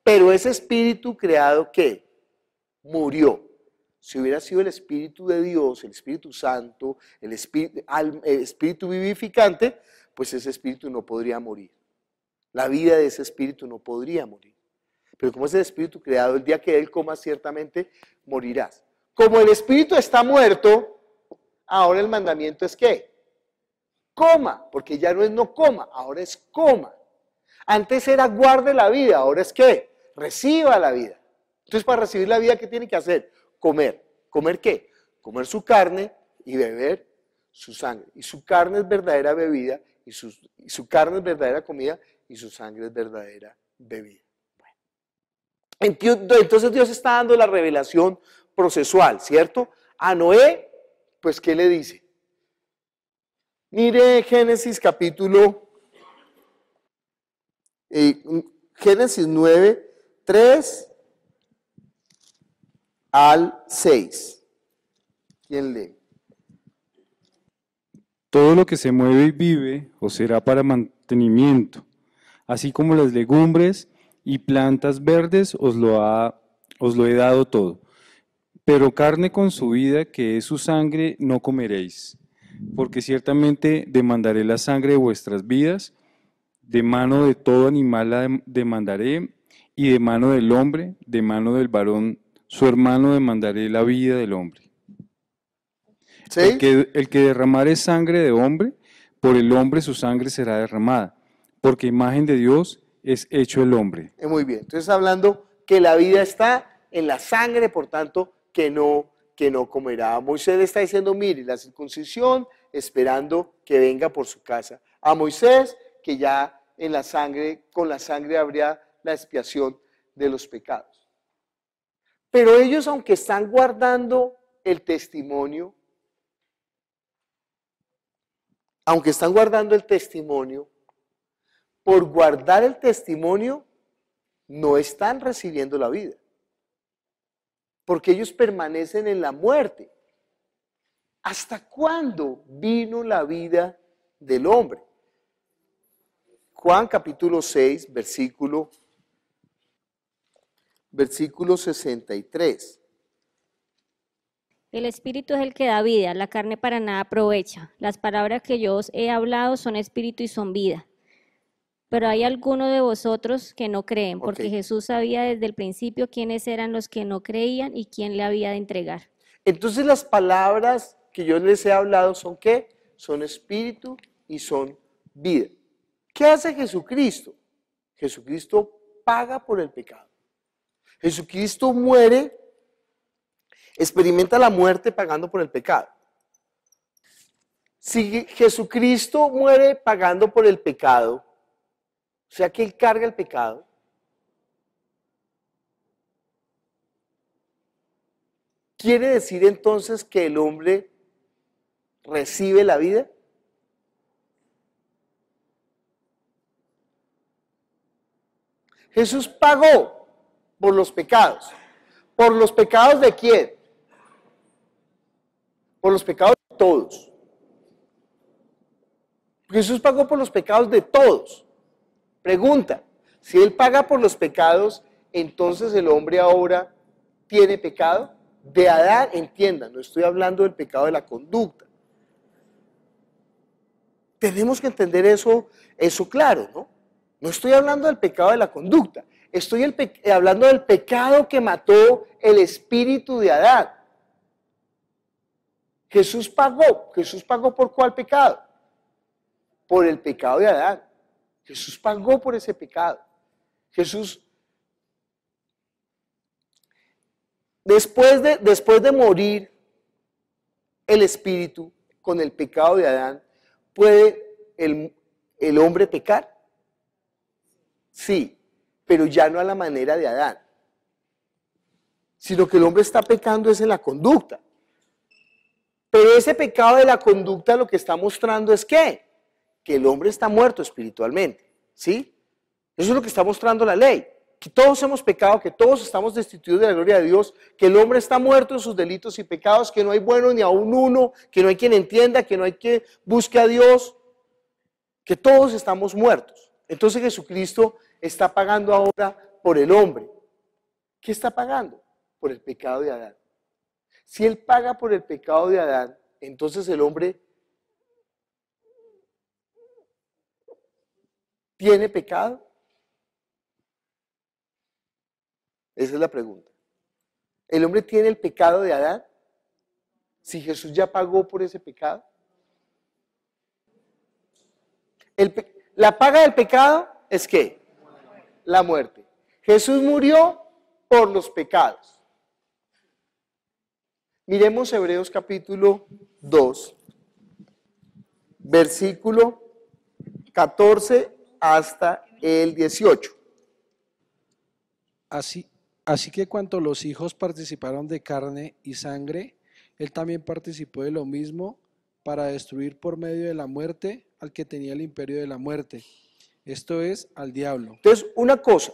Pero ese espíritu creado, ¿qué? Murió. Si hubiera sido el Espíritu de Dios, el Espíritu Santo, el espíritu vivificante, pues ese espíritu no podría morir. La vida de ese espíritu no podría morir. Pero como es el espíritu creado, el día que él coma ciertamente morirás. Como el espíritu está muerto, ahora el mandamiento es ¿qué? Coma, porque ya no es no coma, ahora es coma. Antes era guarde la vida, ahora es ¿qué? Reciba la vida. Entonces, para recibir la vida, ¿qué tiene que hacer? Comer. ¿Comer qué? Comer su carne y beber su sangre. Y su carne es verdadera bebida, y su carne es verdadera comida, y su sangre es verdadera bebida. Bueno. Entonces Dios está dando la revelación procesual, ¿cierto? A Noé, pues, ¿qué le dice? Mire Génesis capítulo, Génesis 9, 3 al 6. ¿Quién lee? Todo lo que se mueve y vive os será para mantenimiento, así como las legumbres y plantas verdes os lo he dado todo. Pero carne con su vida, que es su sangre, no comeréis, porque ciertamente demandaré la sangre de vuestras vidas, de mano de todo animal la demandaré, y de mano del hombre, de mano del varón, su hermano demandaré la vida del hombre. ¿Sí? El que derramare sangre de hombre, por el hombre su sangre será derramada, porque imagen de Dios es hecho el hombre. Muy bien, entonces hablando que la vida está en la sangre, por tanto, que no comerá. Moisés le está diciendo, mire, la circuncisión, esperando que venga por su casa. A Moisés, que ya en la sangre, con la sangre habría la expiación de los pecados. Pero ellos, aunque están guardando el testimonio, por guardar el testimonio, no están recibiendo la vida. Porque ellos permanecen en la muerte. ¿Hasta cuándo vino la vida del hombre? Juan capítulo 6, versículo 63. El Espíritu es el que da vida, la carne para nada aprovecha. Las palabras que yo os he hablado son espíritu y son vida. Pero hay algunos de vosotros que no creen, porque Jesús sabía desde el principio quiénes eran los que no creían y quién le había de entregar. Entonces las palabras que yo les he hablado son ¿qué? Son espíritu y son vida. ¿Qué hace Jesucristo? Jesucristo paga por el pecado. Jesucristo muere, experimenta la muerte pagando por el pecado. Si Jesucristo muere pagando por el pecado, o sea que Él carga el pecado, ¿quiere decir entonces que el hombre recibe la vida? Jesús pagó por los pecados. ¿Por los pecados de quién? Por los pecados de todos. Jesús pagó por los pecados de todos. Pregunta, si Él paga por los pecados, entonces el hombre ahora tiene pecado. De Adán, entiendan, no estoy hablando del pecado de la conducta. Tenemos que entender eso claro, ¿no? No estoy hablando del pecado de la conducta, estoy hablando del pecado que mató el espíritu de Adán. Jesús pagó ¿por cuál pecado? Por el pecado de Adán. Jesús pagó por ese pecado. Jesús, después de morir el espíritu con el pecado de Adán, ¿puede el hombre pecar? Sí, pero ya no a la manera de Adán, sino que el hombre está pecando es en la conducta. Pero ese pecado de la conducta lo que está mostrando es que el hombre está muerto espiritualmente, ¿sí? Eso es lo que está mostrando la ley, que todos hemos pecado, que todos estamos destituidos de la gloria de Dios, que el hombre está muerto en sus delitos y pecados, que no hay bueno ni aún uno, que no hay quien entienda, que no hay quien busque a Dios, que todos estamos muertos. Entonces Jesucristo está pagando ahora por el hombre. ¿Qué está pagando? Por el pecado de Adán. Si Él paga por el pecado de Adán, entonces el hombre ¿tiene pecado? Esa es la pregunta. ¿El hombre tiene el pecado de Adán? Si Jesús ya pagó por ese pecado. La paga del pecado es ¿qué? La muerte. Jesús murió por los pecados. Miremos Hebreos capítulo 2, versículo 14 hasta el 18. Así que cuanto los hijos participaron de carne y sangre, Él también participó de lo mismo para destruir por medio de la muerte al que tenía el imperio de la muerte, esto es, al diablo. Entonces, una cosa,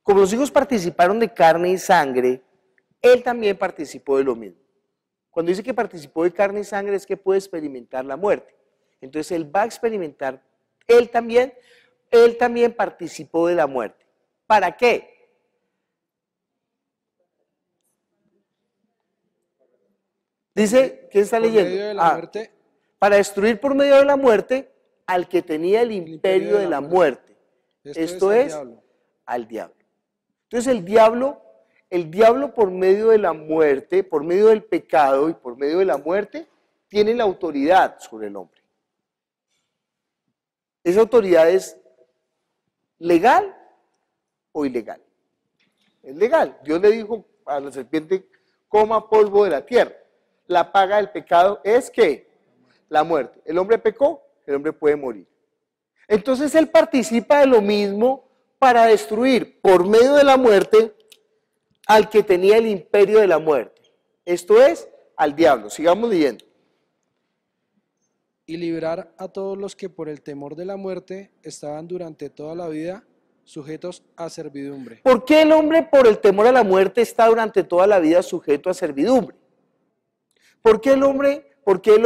como los hijos participaron de carne y sangre, Él también participó de lo mismo. Cuando dice que participó de carne y sangre es que puede experimentar la muerte. Entonces, Él va a experimentar, Él también participó de la muerte. ¿Para qué? Dice, ¿quién está leyendo? Por medio de la muerte. Para destruir por medio de la muerte al que tenía el imperio de la muerte. Esto es al diablo. Entonces el diablo por medio de la muerte, por medio del pecado y por medio de la muerte, tiene la autoridad sobre el hombre. ¿Esa autoridad es legal o ilegal? Es legal. Dios le dijo a la serpiente, coma polvo de la tierra. La paga del pecado es ¿qué? La muerte. El hombre pecó, el hombre puede morir. Entonces él participa de lo mismo para destruir por medio de la muerte al que tenía el imperio de la muerte. Esto es, al diablo. Sigamos leyendo. Y librar a todos los que por el temor de la muerte estaban durante toda la vida sujetos a servidumbre. ¿Por qué el hombre por el temor a la muerte está durante toda la vida sujeto a servidumbre? ¿Por qué el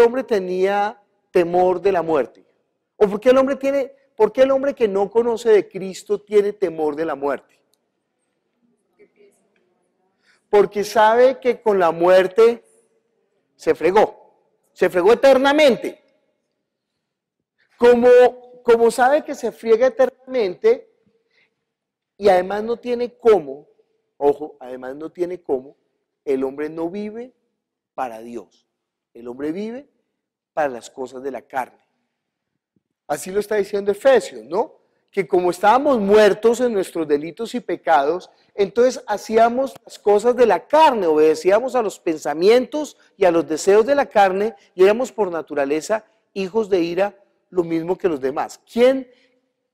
hombre tenía temor de la muerte? ¿O por qué el hombre que no conoce de Cristo tiene temor de la muerte? Porque sabe que con la muerte se fregó eternamente. Como sabe que se friega eternamente y además no tiene cómo, el hombre no vive para Dios. El hombre vive para las cosas de la carne. Así lo está diciendo Efesios, ¿no? que como estábamos muertos en nuestros delitos y pecados, entonces hacíamos las cosas de la carne, obedecíamos a los pensamientos y a los deseos de la carne y éramos por naturaleza hijos de ira, lo mismo que los demás.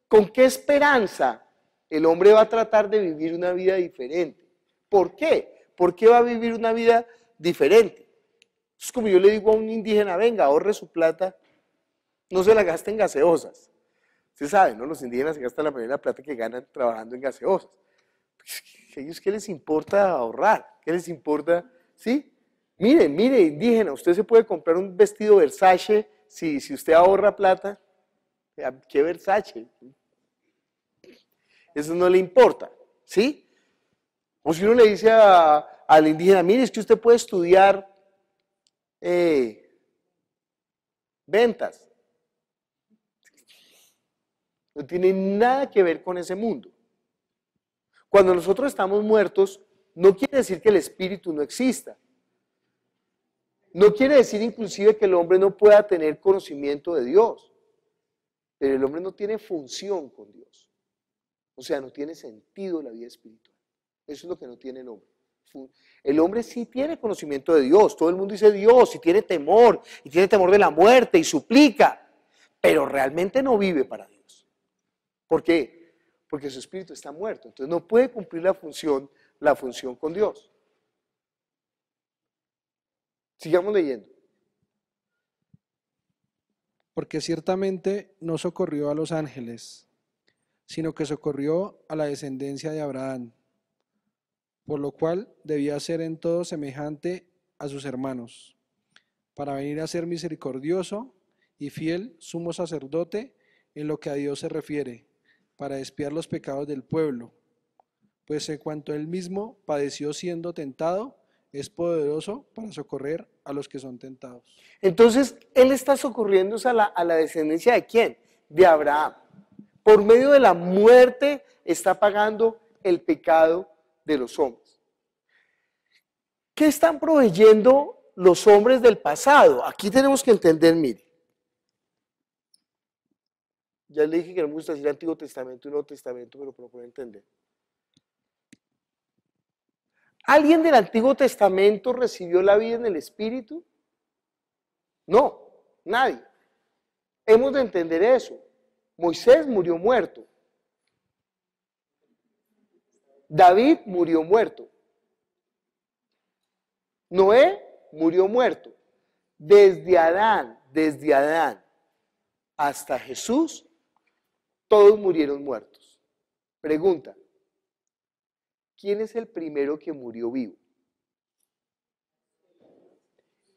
¿Con qué esperanza el hombre va a tratar de vivir una vida diferente? ¿Por qué? ¿Por qué va a vivir una vida diferente? Es como yo le digo a un indígena, venga, ahorre su plata, no se la gaste en gaseosas. Usted sabe, ¿no? Los indígenas se gastan la mayoría de la plata que ganan trabajando en gaseosas. ¿A ellos qué les importa ahorrar? ¿Qué les importa? ¿Sí? Mire, indígena, usted se puede comprar un vestido Versace si usted ahorra plata. ¿Qué Versace? Eso no le importa, ¿sí? O si uno le dice al indígena, mire, es que usted puede estudiar ventas. No tiene nada que ver con ese mundo. Cuando nosotros estamos muertos, no quiere decir que el espíritu no exista. No quiere decir inclusive que el hombre no pueda tener conocimiento de Dios. Pero el hombre no tiene función con Dios. O sea, no tiene sentido la vida espiritual. Eso es lo que no tiene el hombre. El hombre sí tiene conocimiento de Dios. Todo el mundo dice Dios y tiene temor de la muerte y suplica. Pero realmente no vive para Dios. ¿Por qué? Porque su espíritu está muerto. Entonces no puede cumplir la función con Dios. Sigamos leyendo. Porque ciertamente no socorrió a los ángeles, sino que socorrió a la descendencia de Abraham, por lo cual debía ser en todo semejante a sus hermanos, para venir a ser misericordioso y fiel sumo sacerdote en lo que a Dios se refiere, para expiar los pecados del pueblo, pues en cuanto él mismo padeció siendo tentado, es poderoso para socorrer a los que son tentados. Entonces, él está socorriendo a la descendencia ¿de quién? De Abraham. Por medio de la muerte está pagando el pecado de los hombres. ¿Qué están proveyendo los hombres del pasado? Aquí tenemos que entender, mire. Ya le dije que no me gusta decir Antiguo Testamento y Nuevo Testamento, pero procuro entender. ¿Alguien del Antiguo Testamento recibió la vida en el Espíritu? No, nadie. Hemos de entender eso. Moisés murió muerto. David murió muerto. Noé murió muerto. Desde Adán hasta Jesús, todos murieron muertos. Pregunta, ¿quién es el primero que murió vivo?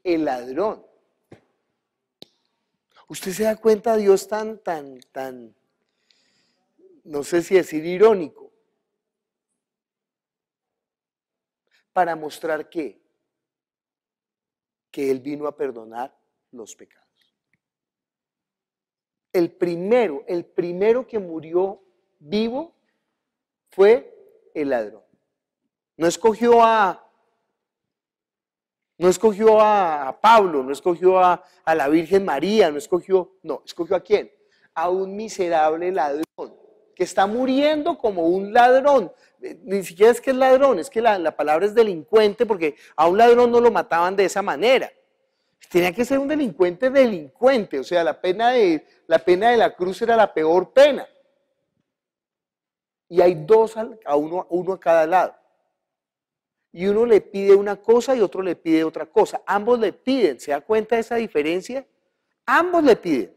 El ladrón. ¿Usted se da cuenta, Dios tan, no sé si decir irónico, para mostrar que Él vino a perdonar los pecados? El primero que murió vivo fue el ladrón. No escogió a Pablo, no escogió a la Virgen María, escogió ¿a quién? A un miserable ladrón, que está muriendo como un ladrón. Ni siquiera es que es ladrón, es que la palabra es delincuente, porque a un ladrón no lo mataban de esa manera. Tenía que ser un delincuente, o sea, la pena de la cruz era la peor pena. Y hay dos, uno a cada lado. Y uno le pide una cosa y otro le pide otra cosa. Ambos le piden, ¿se da cuenta de esa diferencia? Ambos le piden.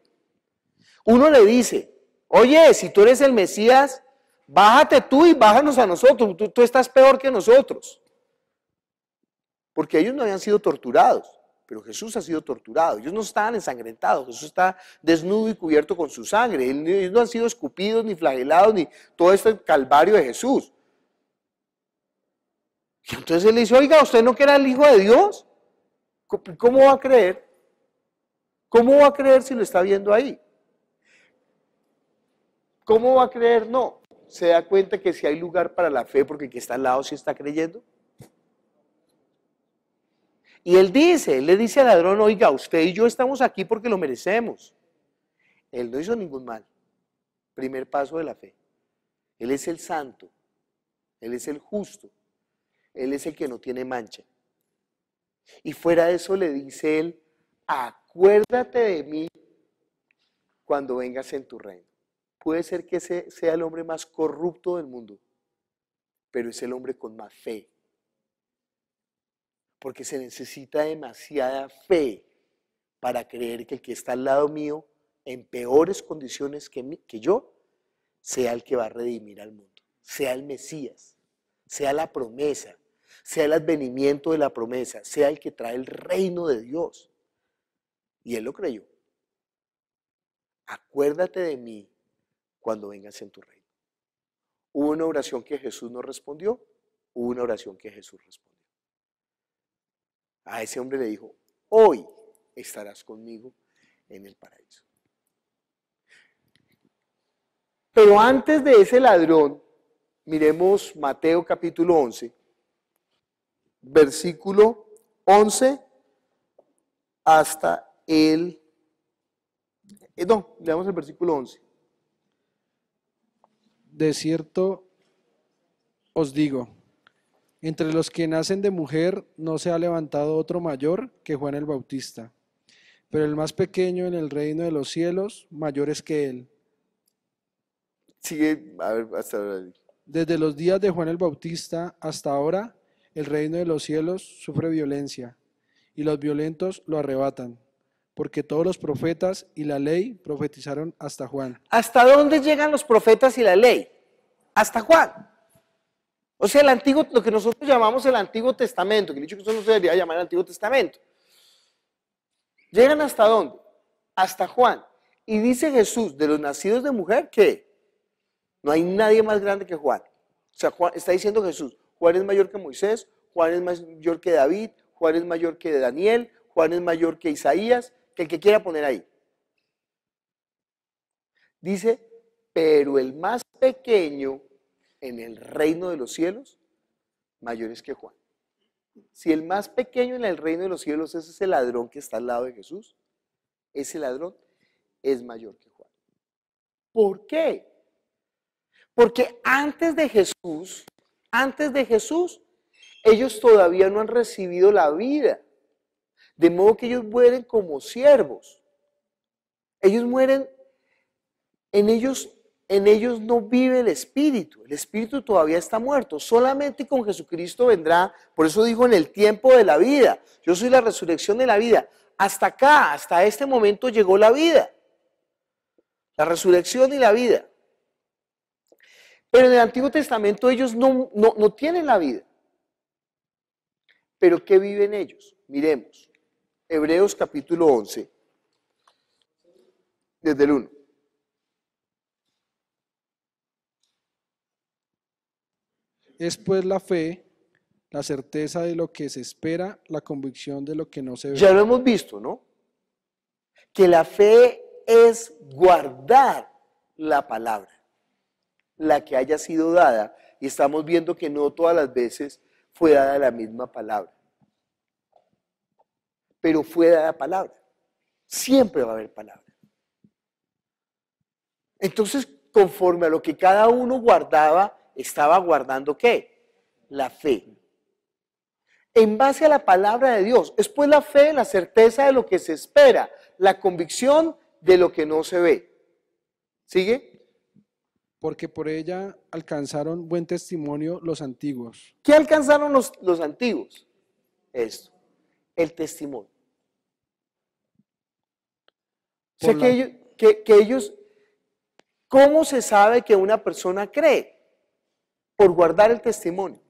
Uno le dice, oye, si tú eres el Mesías, bájate tú y bájanos a nosotros, tú estás peor que nosotros. Porque ellos no habían sido torturados, pero Jesús ha sido torturado. Ellos no estaban ensangrentados, Jesús está desnudo y cubierto con su sangre. Ellos no han sido escupidos, ni flagelados, ni todo este calvario de Jesús. Y entonces él le dice, oiga, ¿usted no que era el Hijo de Dios? ¿Cómo va a creer? ¿Cómo va a creer si lo está viendo ahí? ¿Cómo va a creer? No. ¿Se da cuenta que si hay lugar para la fe porque el que está al lado sí está creyendo? Y él le dice al ladrón, oiga, usted y yo estamos aquí porque lo merecemos. Él no hizo ningún mal. Primer paso de la fe. Él es el santo, Él es el justo, Él es el que no tiene mancha. Y fuera de eso le dice Él, acuérdate de mí cuando vengas en tu reino. Puede ser que ese sea el hombre más corrupto del mundo, pero es el hombre con más fe. Porque se necesita demasiada fe para creer que el que está al lado mío, en peores condiciones que yo, sea el que va a redimir al mundo, sea el Mesías, sea la promesa, sea el advenimiento de la promesa, sea el que trae el reino de Dios. Y él lo creyó. Acuérdate de mí cuando vengas en tu reino. Hubo una oración que Jesús no respondió, hubo una oración que Jesús respondió. A ese hombre le dijo, hoy estarás conmigo en el paraíso. Pero antes de ese ladrón, miremos Mateo capítulo 11, versículo 11 hasta leamos el versículo 11. De cierto os digo, entre los que nacen de mujer no se ha levantado otro mayor que Juan el Bautista, pero el más pequeño en el reino de los cielos, mayor es que él. Sigue, a ver, hasta ahora. Desde los días de Juan el Bautista hasta ahora, el reino de los cielos sufre violencia, y los violentos lo arrebatan, porque todos los profetas y la ley profetizaron hasta Juan. ¿Hasta dónde llegan los profetas y la ley? Hasta Juan. O sea, lo que nosotros llamamos el Antiguo Testamento, que he dicho que eso no se debería llamar el Antiguo Testamento. ¿Llegan hasta dónde? Hasta Juan. Y dice Jesús, de los nacidos de mujer, ¿qué? No hay nadie más grande que Juan. O sea, está diciendo Jesús, Juan es mayor que Moisés, Juan es mayor que David, Juan es mayor que Daniel, Juan es mayor que Isaías, que el que quiera poner ahí. Dice, pero el más pequeño en el reino de los cielos, mayor es que Juan. Si el más pequeño en el reino de los cielos es ese ladrón que está al lado de Jesús, ese ladrón es mayor que Juan. ¿Por qué? Porque antes de Jesús, ellos todavía no han recibido la vida. De modo que ellos mueren como siervos. Ellos mueren, en ellos no vive el Espíritu. El Espíritu todavía está muerto. Solamente con Jesucristo vendrá. Por eso dijo en el tiempo de la vida. Yo soy la resurrección de la vida. Hasta acá, hasta este momento llegó la vida. La resurrección y la vida. Pero en el Antiguo Testamento ellos no tienen la vida. ¿Pero qué viven ellos? Miremos. Hebreos capítulo 11, desde el 1. Es pues la fe, la certeza de lo que se espera, la convicción de lo que no se ve. Ya lo hemos visto, ¿no? Que la fe es guardar la palabra, la que haya sido dada, y estamos viendo que no todas las veces fue dada la misma palabra. Pero fue dada palabra. Siempre va a haber palabra. Entonces, conforme a lo que cada uno guardaba, estaba guardando ¿qué? La fe. En base a la palabra de Dios. Es pues la fe, la certeza de lo que se espera, la convicción de lo que no se ve. ¿Sigue? Porque por ella alcanzaron buen testimonio los antiguos. ¿Qué alcanzaron los antiguos? Esto, el testimonio. O sea, que ellos, ¿cómo se sabe que una persona cree? Por guardar el testimonio.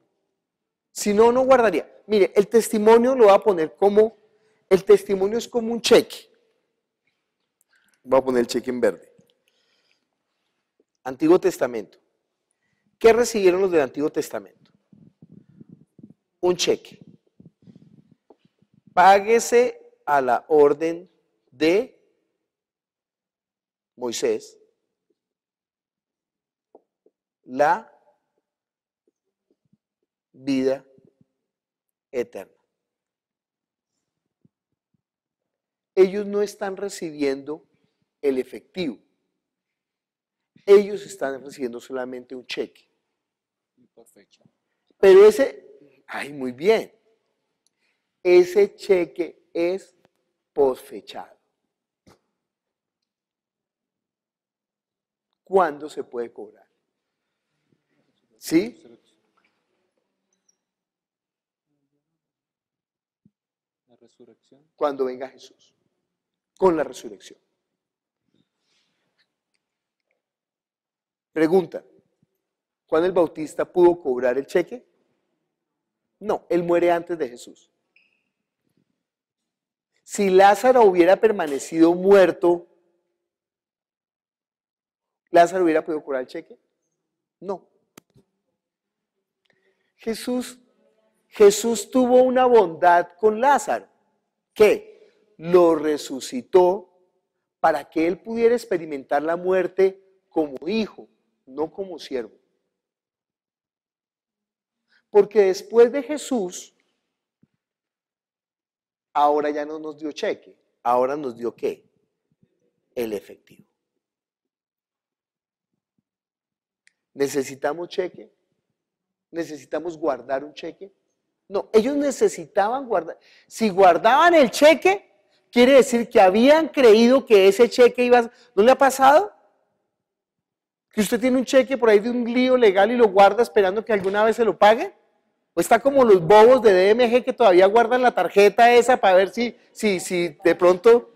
Si no, no guardaría. Mire, el testimonio lo va a poner como, el testimonio es como un cheque. Voy a poner el cheque en verde. Antiguo Testamento. ¿Qué recibieron los del Antiguo Testamento? Un cheque. Páguese a la orden de Moisés la vida eterna. Ellos no están recibiendo el efectivo. Ellos están recibiendo solamente un cheque. Pero ay, muy bien, ese cheque es posfechado. ¿Cuándo se puede cobrar? ¿Sí? La resurrección. Cuando venga Jesús, con la resurrección. Pregunta, ¿Juan el Bautista pudo cobrar el cheque? No, él muere antes de Jesús. Si Lázaro hubiera permanecido muerto, ¿Lázaro hubiera podido cobrar el cheque? No. Jesús tuvo una bondad con Lázaro, que lo resucitó para que él pudiera experimentar la muerte como hijo, no como siervo. Porque después de Jesús, ahora ya no nos dio cheque, ahora nos dio ¿qué? El efectivo. ¿Necesitamos cheque? ¿Necesitamos guardar un cheque? No, ellos necesitaban guardar. Si guardaban el cheque, quiere decir que habían creído que ese cheque iba a... ¿No le ha pasado? Que usted tiene un cheque por ahí de un lío legal y lo guarda esperando que alguna vez se lo pague. O está como los bobos de DMG que todavía guardan la tarjeta esa para ver si de pronto...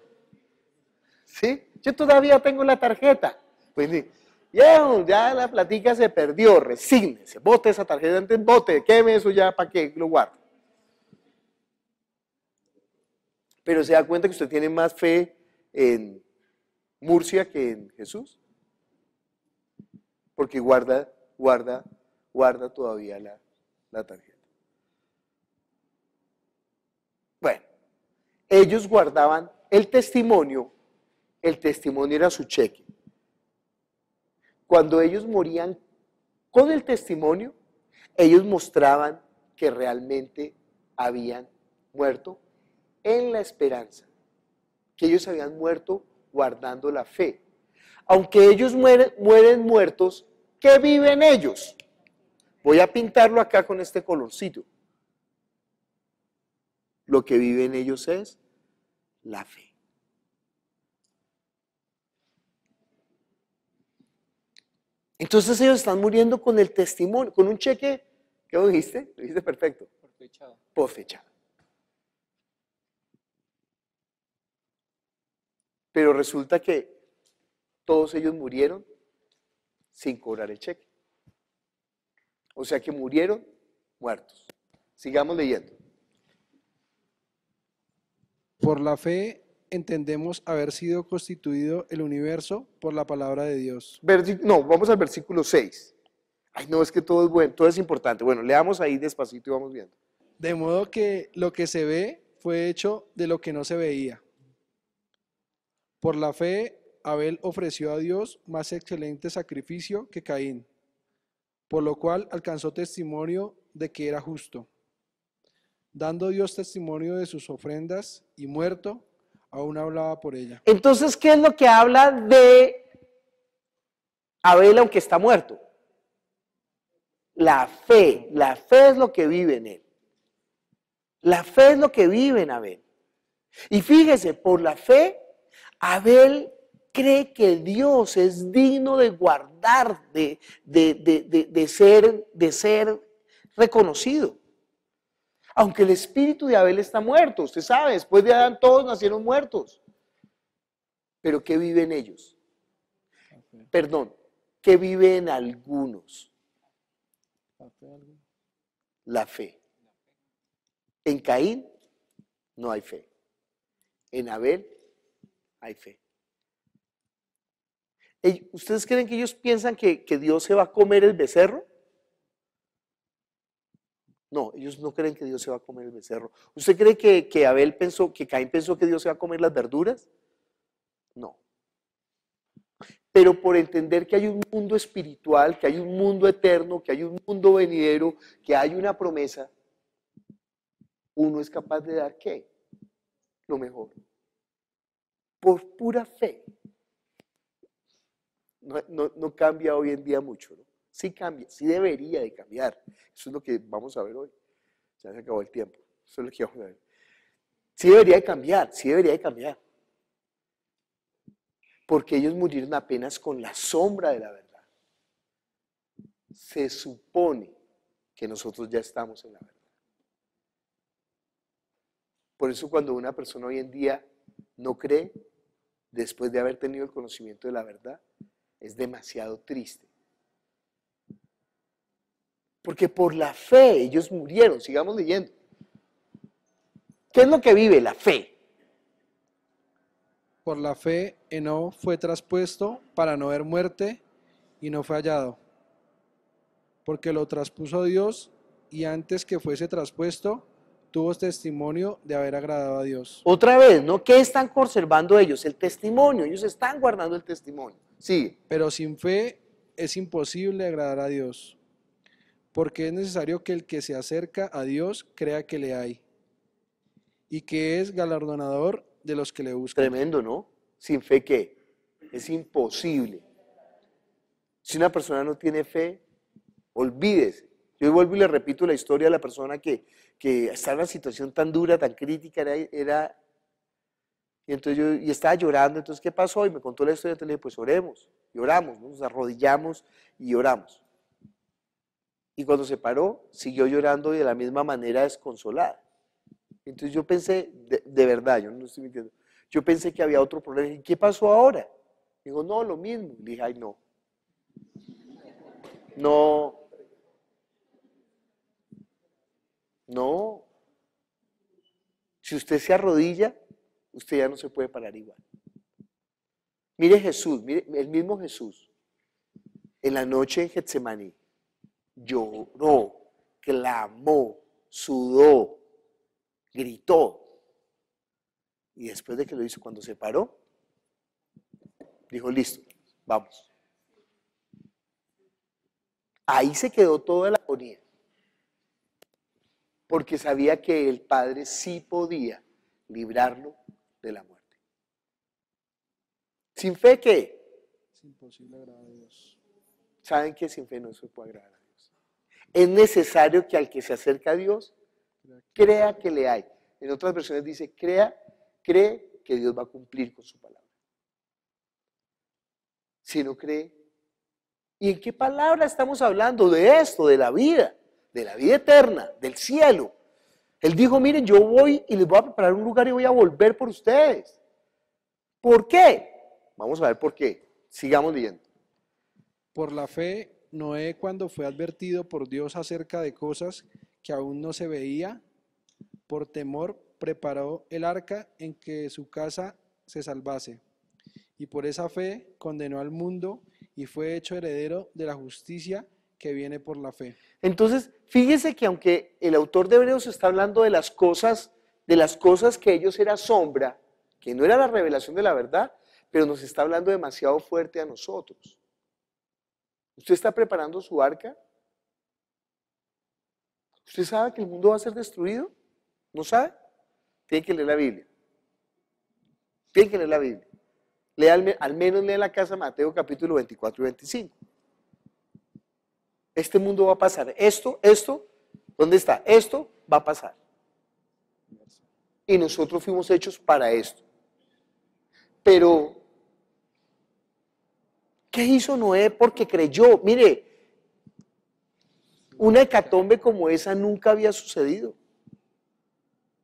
¿Sí? Yo todavía tengo la tarjeta. Pues ya la platica se perdió, resígnese, bote esa tarjeta, antes bote, queme eso ya para que lo guarde. Pero se da cuenta que usted tiene más fe en Murcia que en Jesús. Porque guarda todavía la tarjeta. Bueno, ellos guardaban el testimonio era su cheque. Cuando ellos morían con el testimonio, ellos mostraban que realmente habían muerto en la esperanza, que ellos habían muerto guardando la fe. Aunque ellos mueren muertos, ¿qué viven ellos? Voy a pintarlo acá con este colorcito. Lo que viven ellos es la fe. Entonces ellos están muriendo con el testimonio, con un cheque, ¿qué dijiste? Lo dijiste perfecto. Posfechado. Pero resulta que todos ellos murieron sin cobrar el cheque. O sea que murieron muertos. Sigamos leyendo. Por la fe entendemos haber sido constituido el universo por la palabra de Dios. No, vamos al versículo 6. Ay, no, es que todo es bueno, todo es importante. Bueno, leamos ahí despacito y vamos viendo. De modo que lo que se ve fue hecho de lo que no se veía. Por la fe, Abel ofreció a Dios más excelente sacrificio que Caín, por lo cual alcanzó testimonio de que era justo. Dando Dios testimonio de sus ofrendas y muerto, aún hablaba por ella. Entonces, ¿qué es lo que habla de Abel aunque está muerto? La fe es lo que vive en él. La fe es lo que vive en Abel. Y fíjese, por la fe, Abel cree que Dios es digno de guardar, de ser reconocido. Aunque el espíritu de Abel está muerto, usted sabe, después de Adán todos nacieron muertos. Pero ¿qué vive en ellos? Perdón, ¿qué vive en algunos? La fe. En Caín no hay fe. En Abel hay fe. ¿Ustedes creen que ellos piensan que Dios se va a comer el becerro? No, ellos no creen que Dios se va a comer el becerro. ¿Usted cree que Caín pensó que Dios se va a comer las verduras? No. Pero por entender que hay un mundo espiritual, que hay un mundo eterno, que hay un mundo venidero, que hay una promesa, uno es capaz de dar ¿qué? Lo mejor. Por pura fe. no cambia hoy en día mucho, ¿no? Sí cambia, sí debería de cambiar. Eso es lo que vamos a ver hoy. Ya se acabó el tiempo. Eso es lo que vamos a ver. Sí debería de cambiar, sí debería de cambiar. Porque ellos murieron apenas con la sombra de la verdad. Se supone que nosotros ya estamos en la verdad. Por eso cuando una persona hoy en día no cree, después de haber tenido el conocimiento de la verdad, es demasiado triste. Porque por la fe ellos murieron. Sigamos leyendo. ¿Qué es lo que vive la fe? Por la fe, Enoc fue traspuesto para no ver muerte y no fue hallado, porque lo traspuso Dios y antes que fuese traspuesto, tuvo testimonio de haber agradado a Dios. Otra vez, ¿no? ¿Qué están conservando ellos? El testimonio. Ellos están guardando el testimonio. Sigue. Pero sin fe es imposible agradar a Dios, porque es necesario que el que se acerca a Dios crea que le hay y que es galardonador de los que le buscan. Tremendo, ¿no? Sin fe, ¿qué? Es imposible. Si una persona no tiene fe, olvídese. Yo vuelvo y le repito la historia de la persona que está en una situación tan dura, tan crítica, y entonces yo estaba llorando. Entonces, ¿qué pasó? Y me contó la historia. Entonces le dije, pues oremos. Y oramos, ¿no? Nos arrodillamos y oramos. Y cuando se paró, siguió llorando y de la misma manera desconsolada. Entonces yo pensé, de verdad, yo no estoy mintiendo, yo pensé que había otro problema. ¿Y qué pasó ahora? Me dijo, no, lo mismo. Le dije, ay, no. No. Si usted se arrodilla, usted ya no se puede parar igual. Mire Jesús, mire el mismo Jesús, en la noche en Getsemaní, lloró, clamó, sudó, gritó. Y después de que lo hizo, cuando se paró, dijo, listo, vamos. Ahí se quedó toda la agonía. Porque sabía que el Padre sí podía librarlo de la muerte. ¿Sin fe qué? Es imposible agradar a Dios. ¿Saben que sin fe no se puede agradar a Dios? Es necesario que al que se acerca a Dios, crea que le hay. En otras versiones dice, cree que Dios va a cumplir con su palabra. Si no cree, ¿y en qué palabra estamos hablando? De esto, de la vida eterna, del cielo. Él dijo, miren, yo voy y les voy a preparar un lugar y voy a volver por ustedes. ¿Por qué? Vamos a ver por qué. Sigamos leyendo. Por la fe, Noé, cuando fue advertido por Dios acerca de cosas que aún no se veía, por temor preparó el arca en que su casa se salvase. Y por esa fe condenó al mundo y fue hecho heredero de la justicia que viene por la fe. Entonces, fíjese que aunque el autor de Hebreos está hablando de las cosas que ellos era sombra, que no era la revelación de la verdad, pero nos está hablando demasiado fuerte a nosotros. ¿Usted está preparando su arca? ¿Usted sabe que el mundo va a ser destruido? ¿No sabe? Tiene que leer la Biblia. Tiene que leer la Biblia. Lea al menos lea la casa Mateo capítulo 24 y 25. Este mundo va a pasar. Esto, ¿dónde está? Esto va a pasar. Y nosotros fuimos hechos para esto. Pero, ¿qué hizo Noé? Porque creyó. Mire, una hecatombe como esa nunca había sucedido.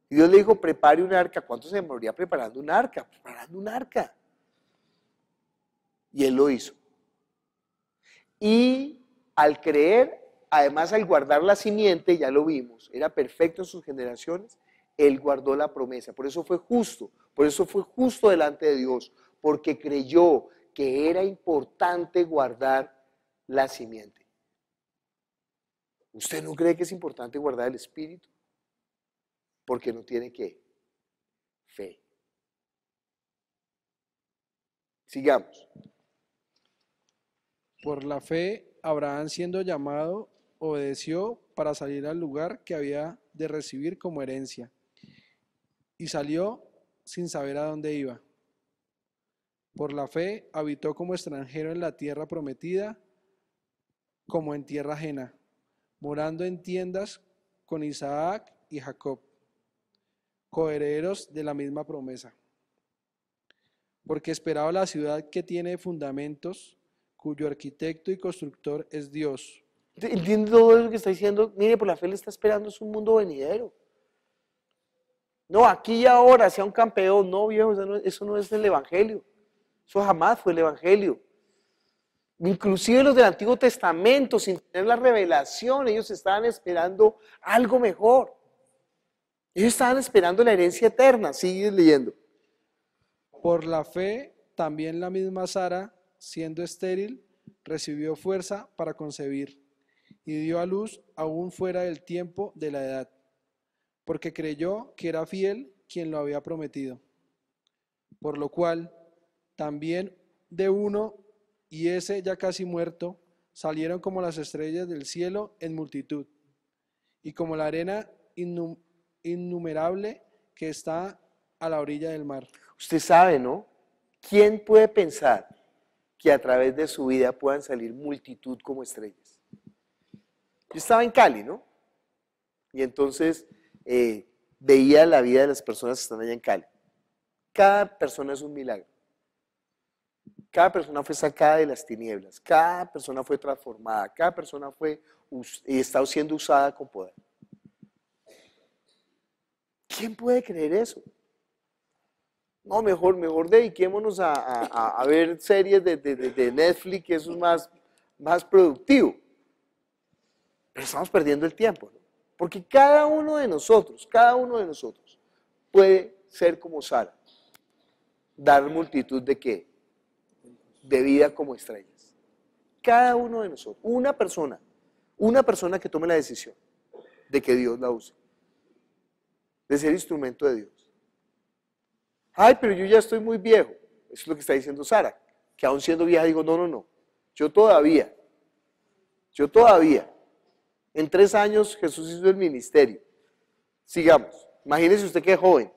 Y Dios le dijo, prepare un arca. ¿Cuánto se demoraría preparando un arca? Preparando un arca. Y él lo hizo. Y al creer, además al guardar la simiente, ya lo vimos, era perfecto en sus generaciones, él guardó la promesa. Por eso fue justo delante de Dios, porque creyó que era importante guardar la simiente. ¿Usted no cree que es importante guardar el espíritu? Porque no tiene ¿qué? Fe. Sigamos. Por la fe, Abraham, siendo llamado, obedeció para salir al lugar que había de recibir como herencia, y salió sin saber a dónde iba. Por la fe habitó como extranjero en la tierra prometida, como en tierra ajena, morando en tiendas con Isaac y Jacob, coherederos de la misma promesa. Porque esperaba la ciudad que tiene fundamentos, cuyo arquitecto y constructor es Dios. ¿Entiende todo lo que está diciendo? Mire, por la fe le está esperando, es un mundo venidero. No, aquí y ahora, sea un campeón. No, viejo, eso no es el Evangelio. Eso jamás fue el Evangelio. Inclusive los del Antiguo Testamento, sin tener la revelación, ellos estaban esperando algo mejor. Ellos estaban esperando la herencia eterna. Sigue leyendo. Por la fe, también la misma Sara, siendo estéril, recibió fuerza para concebir y dio a luz aún fuera del tiempo de la edad, porque creyó que era fiel quien lo había prometido. Por lo cual, también de uno, y ese ya casi muerto, salieron como las estrellas del cielo en multitud, y como la arena innumerable que está a la orilla del mar. Usted sabe, ¿no? ¿Quién puede pensar que a través de su vida puedan salir multitud como estrellas? Yo estaba en Cali, ¿no? Y entonces veía la vida de las personas que están allá en Cali. Cada persona es un milagro. Cada persona fue sacada de las tinieblas. Cada persona fue transformada. Cada persona está siendo usada con poder. ¿Quién puede creer eso? No, mejor dediquémonos a ver series de Netflix, que eso es más productivo. Pero estamos perdiendo el tiempo, ¿no? Porque cada uno de nosotros puede ser como Sara, dar multitud de ¿qué? De vida como estrellas. Cada uno de nosotros, una persona que tome la decisión de que Dios la use, de ser instrumento de Dios. Ay, pero yo ya estoy muy viejo. Eso es lo que está diciendo Sara, que aún siendo vieja digo, no, yo todavía. En 3 años Jesús hizo el ministerio. Sigamos. Imagínese usted que es joven.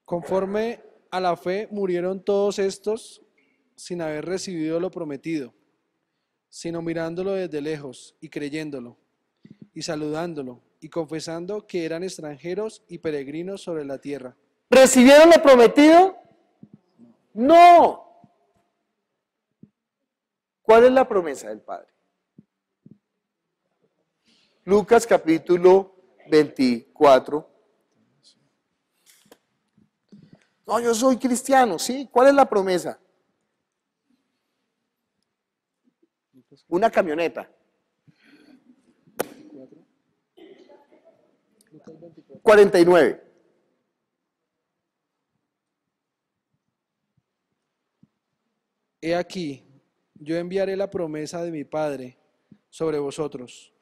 Conforme a la fe murieron todos estos sin haber recibido lo prometido, sino mirándolo desde lejos y creyéndolo, y saludándolo, y confesando que eran extranjeros y peregrinos sobre la tierra. ¿Recibieron lo prometido? No. ¿Cuál es la promesa del Padre? Lucas capítulo 24. No, yo soy cristiano, ¿sí? ¿Cuál es la promesa? Una camioneta. 49. He aquí, yo enviaré la promesa de mi Padre sobre vosotros,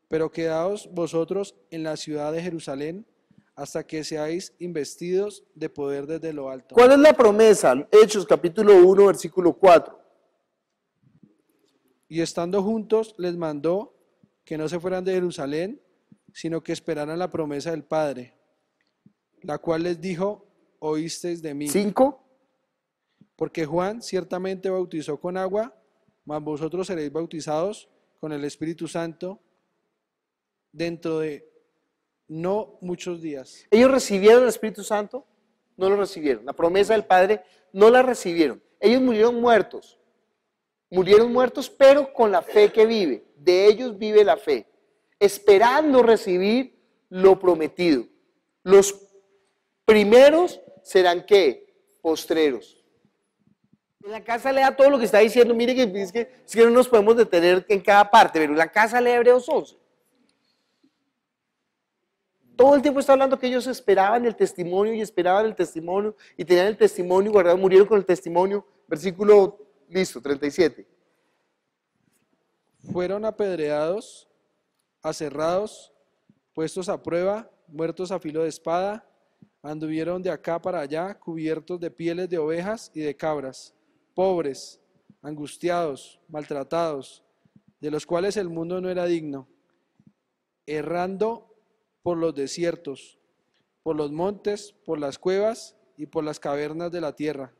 pero quedaos vosotros en la ciudad de Jerusalén hasta que seáis investidos de poder desde lo alto. ¿Cuál es la promesa? Hechos capítulo 1, versículo 4. Y estando juntos les mandó que no se fueran de Jerusalén, sino que esperaran la promesa del Padre, la cual les dijo, oísteis de mí. 5. Porque Juan ciertamente bautizó con agua, mas vosotros seréis bautizados con el Espíritu Santo dentro de no muchos días. ¿Ellos recibieron el Espíritu Santo? No lo recibieron. La promesa del Padre no la recibieron. Ellos murieron muertos. Murieron muertos, pero con la fe que vive. De ellos vive la fe, esperando recibir lo prometido. Los primeros serán ¿qué? Postreros. En la casa lea todo lo que está diciendo. Mire que es que no nos podemos detener en cada parte, pero en la casa lea Hebreos 11. Todo el tiempo está hablando que ellos esperaban el testimonio y tenían el testimonio guardado, murieron con el testimonio. Versículo, listo, 37. Fueron apedreados, aserrados, puestos a prueba, muertos a filo de espada, anduvieron de acá para allá, cubiertos de pieles de ovejas y de cabras, pobres, angustiados, maltratados, de los cuales el mundo no era digno, errando por los desiertos, por los montes, por las cuevas y por las cavernas de la tierra.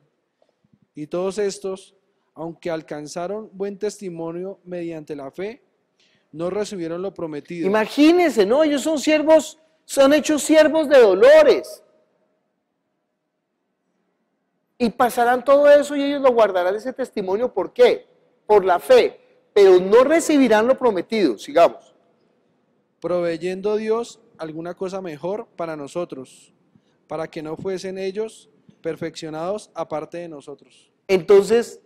Y todos estos, aunque alcanzaron buen testimonio mediante la fe, no recibieron lo prometido. Imagínense, ¿no? Ellos son siervos, son hechos siervos de dolores. Y pasarán todo eso y ellos lo guardarán ese testimonio. ¿Por qué? Por la fe. Pero no recibirán lo prometido. Sigamos. Proveyendo Dios alguna cosa mejor para nosotros, para que no fuesen ellos perfeccionados aparte de nosotros. Entonces,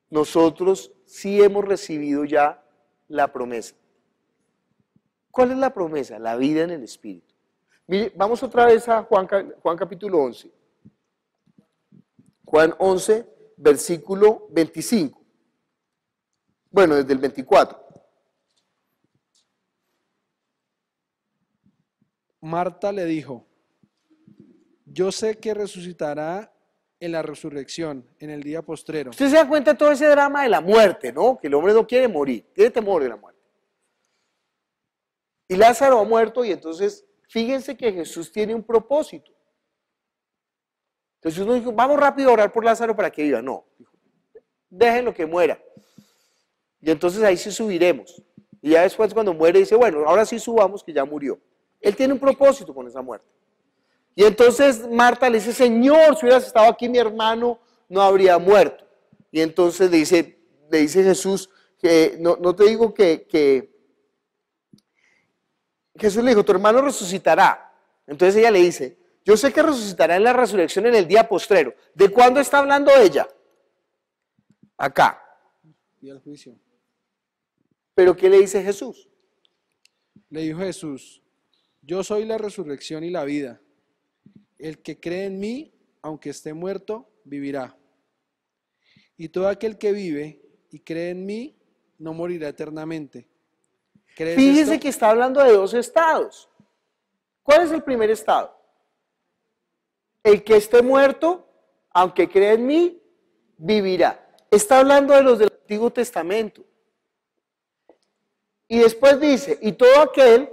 nosotros sí hemos recibido ya la promesa. ¿Cuál es la promesa? La vida en el Espíritu. Mire, vamos otra vez a Juan capítulo 11. Juan 11, versículo 25. Bueno, desde el 24. Marta le dijo: yo sé que resucitará en la resurrección, en el día postrero. Usted se da cuenta de todo ese drama de la muerte, ¿no? Que el hombre no quiere morir, tiene temor de la muerte. Y Lázaro ha muerto y entonces fíjense que Jesús tiene un propósito. Entonces uno dijo, vamos rápido a orar por Lázaro para que viva. No, dijo, déjenlo que muera. Y entonces ahí sí subiremos. Y ya después cuando muere dice, bueno, ahora sí subamos que ya murió. Él tiene un propósito con esa muerte. Y entonces Marta le dice, Señor, si hubieras estado aquí mi hermano no habría muerto. Y entonces le dice Jesús, que no te digo que Jesús le dijo, tu hermano resucitará. Entonces ella le dice, yo sé que resucitará en la resurrección en el día postrero. ¿De cuándo está hablando ella? Acá. Y al juicio. ¿Pero qué le dice Jesús? Le dijo Jesús: yo soy la resurrección y la vida. El que cree en mí, aunque esté muerto, vivirá. Y todo aquel que vive y cree en mí, no morirá eternamente. ¿Crees Fíjese esto? que está hablando de dos estados. ¿Cuál es el primer estado? El que esté muerto, aunque cree en mí, vivirá. Está hablando de los del Antiguo Testamento. Y después dice, y todo aquel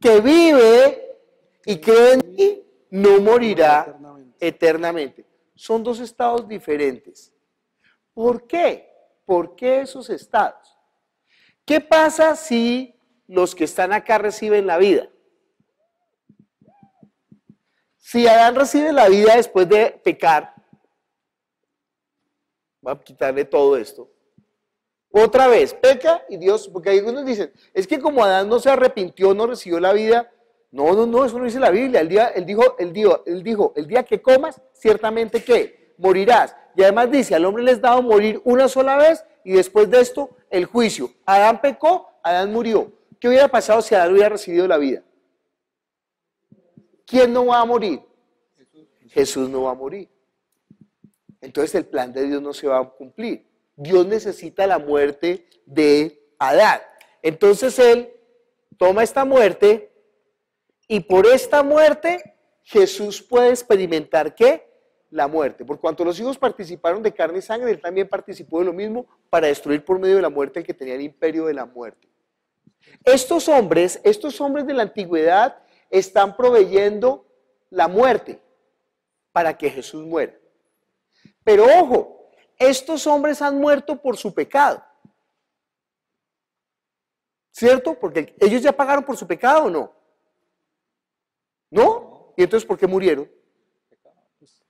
que vive y cree en mí, no morirá eternamente. Son dos estados diferentes. ¿Por qué? ¿Por qué esos estados? ¿Qué pasa si los que están acá reciben la vida? Si Adán recibe la vida después de pecar, va a quitarle todo esto. Otra vez, peca y Dios, porque algunos dicen, es que como Adán no se arrepintió, no recibió la vida. No, eso no dice la Biblia. Él dijo, el día que comas, ciertamente que morirás. Y además dice, al hombre le es dado morir una sola vez y después de esto, el juicio. Adán pecó, Adán murió. ¿Qué hubiera pasado si Adán hubiera recibido la vida? ¿Quién no va a morir? Jesús no va a morir. Entonces el plan de Dios no se va a cumplir. Dios necesita la muerte de Adán. Entonces Él toma esta muerte y por esta muerte Jesús puede experimentar ¿qué? La muerte. Por cuanto los hijos participaron de carne y sangre, Él también participó de lo mismo para destruir por medio de la muerte el que tenía el imperio de la muerte. Estos hombres de la antigüedad están proveyendo la muerte para que Jesús muera. Pero ojo, estos hombres han muerto por su pecado. ¿Cierto? Porque ellos ya pagaron por su pecado ¿o no? ¿No? ¿Y entonces por qué murieron?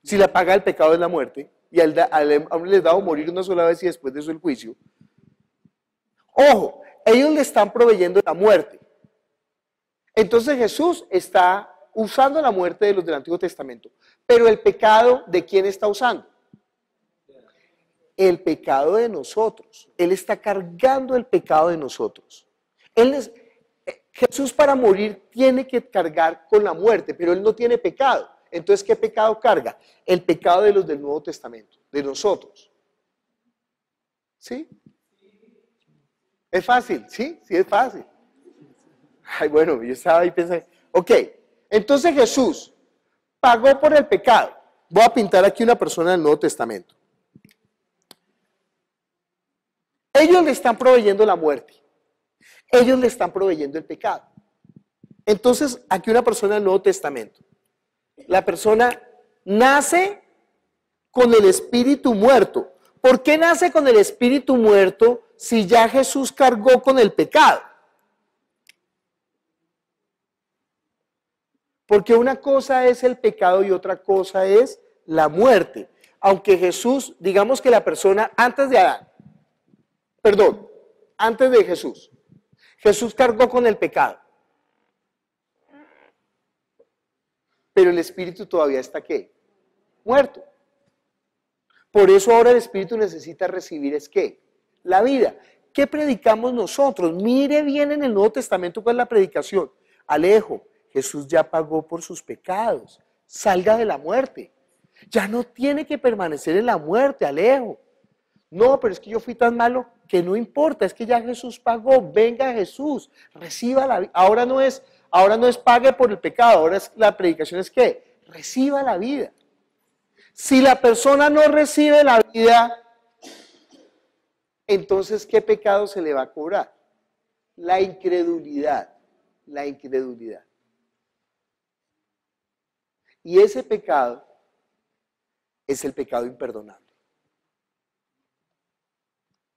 Si la paga del pecado es la muerte, y al hombre les dado morir una sola vez y después de eso el juicio. Ojo, ellos le están proveyendo la muerte. Entonces Jesús está usando la muerte de los del Antiguo Testamento. Pero el pecado, ¿de quién está usando? El pecado de nosotros. Él está cargando el pecado de nosotros. Jesús para morir tiene que cargar con la muerte, pero Él no tiene pecado. Entonces, ¿qué pecado carga? El pecado de los del Nuevo Testamento, de nosotros. ¿Sí? ¿Es fácil? ¿Sí? Sí es fácil. Ay, bueno, yo estaba ahí pensando. Ok, entonces Jesús pagó por el pecado. Voy a pintar aquí una persona del Nuevo Testamento. Ellos le están proveyendo la muerte. Ellos le están proveyendo el pecado. Entonces, aquí una persona del Nuevo Testamento. La persona nace con el espíritu muerto. ¿Por qué nace con el espíritu muerto si ya Jesús cargó con el pecado? Porque una cosa es el pecado y otra cosa es la muerte. Aunque Jesús, digamos que la persona antes de Adán, perdón, antes de Jesús, Jesús cargó con el pecado. Pero el espíritu todavía está ¿qué? Muerto. Por eso ahora el espíritu necesita recibir es ¿qué? La vida. ¿Qué predicamos nosotros? Mire bien en el Nuevo Testamento cuál es la predicación. Alejo, Jesús ya pagó por sus pecados. Salga de la muerte. Ya no tiene que permanecer en la muerte, Alejo. No, pero es que yo fui tan malo que no importa, es que ya Jesús pagó. Venga Jesús, reciba la vida. Ahora no es pague por el pecado, ahora la predicación es ¿qué? Reciba la vida. Si la persona no recibe la vida, entonces ¿qué pecado se le va a cobrar? La incredulidad, la incredulidad. Y ese pecado es el pecado imperdonable.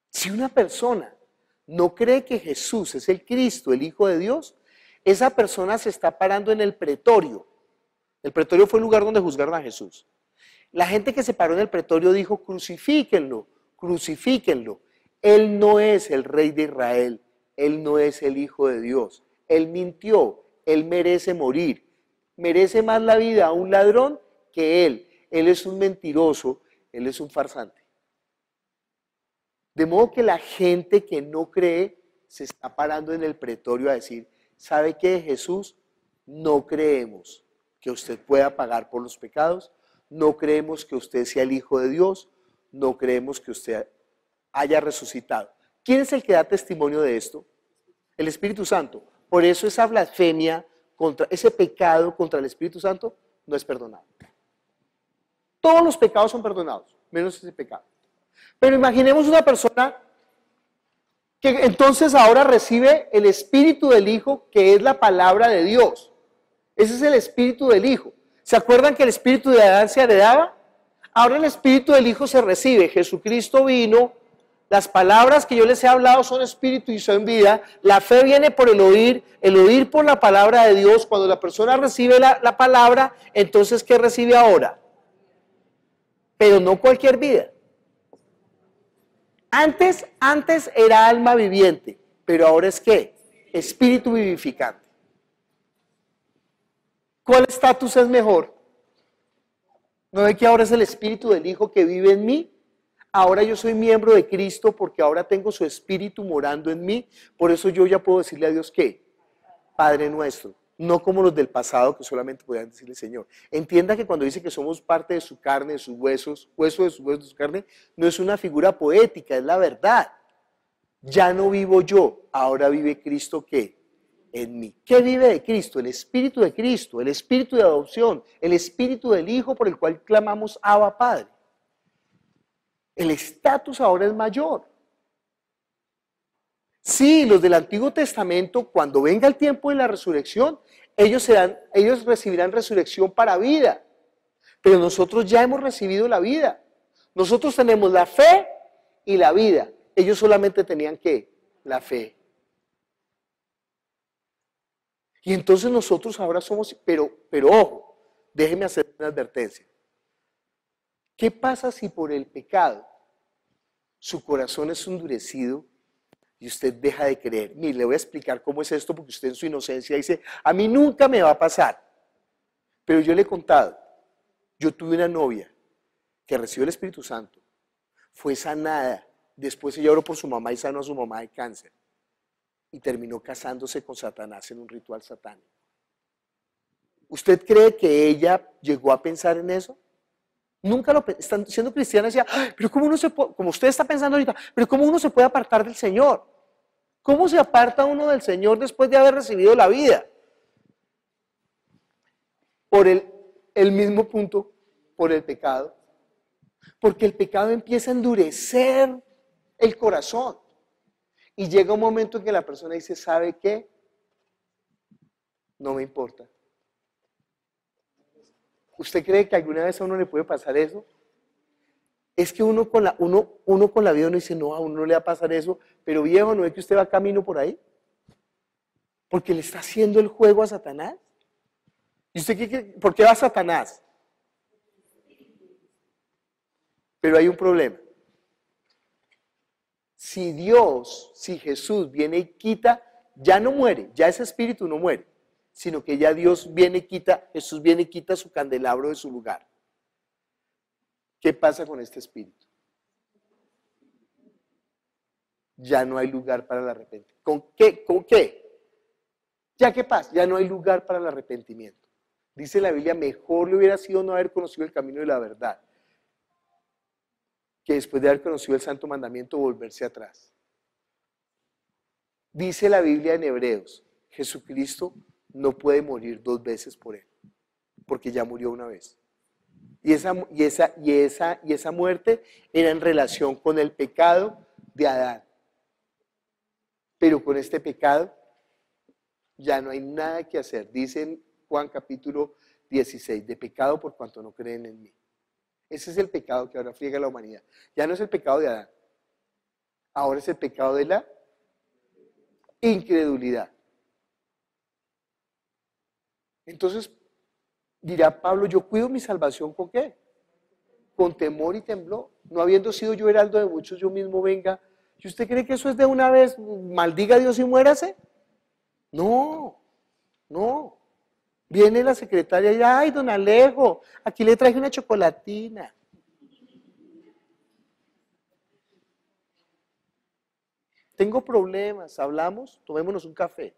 Si una persona no cree que Jesús es el Cristo, el Hijo de Dios, esa persona se está parando en el pretorio. El pretorio fue el lugar donde juzgaron a Jesús. La gente que se paró en el pretorio dijo, crucifíquenlo, crucifíquenlo. Él no es el Rey de Israel, Él no es el Hijo de Dios. Él mintió, Él merece morir. Merece más la vida a un ladrón que Él. Él es un mentiroso, Él es un farsante. De modo que la gente que no cree se está parando en el pretorio a decir, ¿sabe qué, Jesús? No creemos que usted pueda pagar por los pecados, no creemos que usted sea el Hijo de Dios, no creemos que usted haya resucitado. ¿Quién es el que da testimonio de esto? El Espíritu Santo. Por eso esa blasfemia, contra ese pecado contra el Espíritu Santo, no es perdonado. Todos los pecados son perdonados, menos ese pecado. Pero imaginemos una persona que entonces ahora recibe el Espíritu del Hijo, que es la palabra de Dios. Ese es el Espíritu del Hijo. ¿Se acuerdan que el Espíritu de Adán se heredaba? Ahora el Espíritu del Hijo se recibe. Jesucristo vino, las palabras que yo les he hablado son espíritu y son vida. La fe viene por el oír por la palabra de Dios. Cuando la persona recibe la palabra, entonces ¿qué recibe ahora? Pero no cualquier vida. Antes era alma viviente, pero ahora es ¿qué? Espíritu vivificante. ¿Cuál estatus es mejor? ¿No ve que ahora es el Espíritu del Hijo que vive en mí? Ahora yo soy miembro de Cristo porque ahora tengo su Espíritu morando en mí. Por eso yo ya puedo decirle a Dios ¿qué? Padre nuestro. No como los del pasado que solamente podían decirle Señor. Entienda que cuando dice que somos parte de su carne, de sus huesos, hueso de sus huesos, de su carne, no es una figura poética, es la verdad. Ya no vivo yo, ahora vive Cristo ¿qué? En mí. ¿Qué vive de Cristo? El Espíritu de Cristo, el Espíritu de adopción, el Espíritu del Hijo por el cual clamamos Abba Padre. El estatus ahora es mayor. Sí, los del Antiguo Testamento, cuando venga el tiempo de la resurrección, ellos recibirán resurrección para vida. Pero nosotros ya hemos recibido la vida. Nosotros tenemos la fe y la vida. Ellos solamente tenían ¿qué? La fe. Y entonces nosotros ahora somos, pero ojo, déjeme hacer una advertencia. ¿Qué pasa si por el pecado su corazón es endurecido y usted deja de creer? Mire, le voy a explicar cómo es esto porque usted en su inocencia dice, a mí nunca me va a pasar. Pero yo le he contado, yo tuve una novia que recibió el Espíritu Santo, fue sanada, después ella oró por su mamá y sanó a su mamá de cáncer y terminó casándose con Satanás en un ritual satánico. ¿Usted cree que ella llegó a pensar en eso? Nunca lo pensó. Siendo cristiana decía, pero ¿cómo uno se puede, como usted está pensando ahorita, pero cómo uno se puede apartar del Señor? ¿Cómo se aparta uno del Señor después de haber recibido la vida? Por el mismo punto, por el pecado. Porque el pecado empieza a endurecer el corazón. Y llega un momento en que la persona dice, ¿sabe qué? No me importa. ¿Usted cree que alguna vez a uno le puede pasar eso? Es que uno con la vida uno dice, no, a uno no le va a pasar eso, pero viejo, ¿no es que usted va camino por ahí? Porque le está haciendo el juego a Satanás. ¿Y usted qué cree? ¿Por qué va Satanás? Pero hay un problema. Si Jesús viene y quita, ya no muere, ya ese espíritu no muere, sino que ya Jesús viene y quita su candelabro de su lugar. ¿Qué pasa con este espíritu? Ya no hay lugar para el arrepentimiento. ¿Con qué? ¿Ya qué pasa? Ya no hay lugar para el arrepentimiento. Dice la Biblia, mejor le hubiera sido no haber conocido el camino de la verdad, que después de haber conocido el santo mandamiento volverse atrás. Dice la Biblia en Hebreos, Jesucristo no puede morir 2 veces por él, porque ya murió una vez. Y esa muerte era en relación con el pecado de Adán. Pero con este pecado ya no hay nada que hacer. Dice en Juan capítulo 16, de pecado por cuanto no creen en mí. Ese es el pecado que ahora friega la humanidad. Ya no es el pecado de Adán. Ahora es el pecado de la incredulidad. Entonces, dirá Pablo, yo cuido mi salvación ¿con qué? Con temor y temblor. No habiendo sido yo heraldo de muchos, yo mismo venga. ¿Y usted cree que eso es de una vez? Maldiga a Dios y muérase. No. Viene la secretaria y ay, don Alejo, aquí le traje una chocolatina. Tengo problemas, hablamos, tomémonos un café.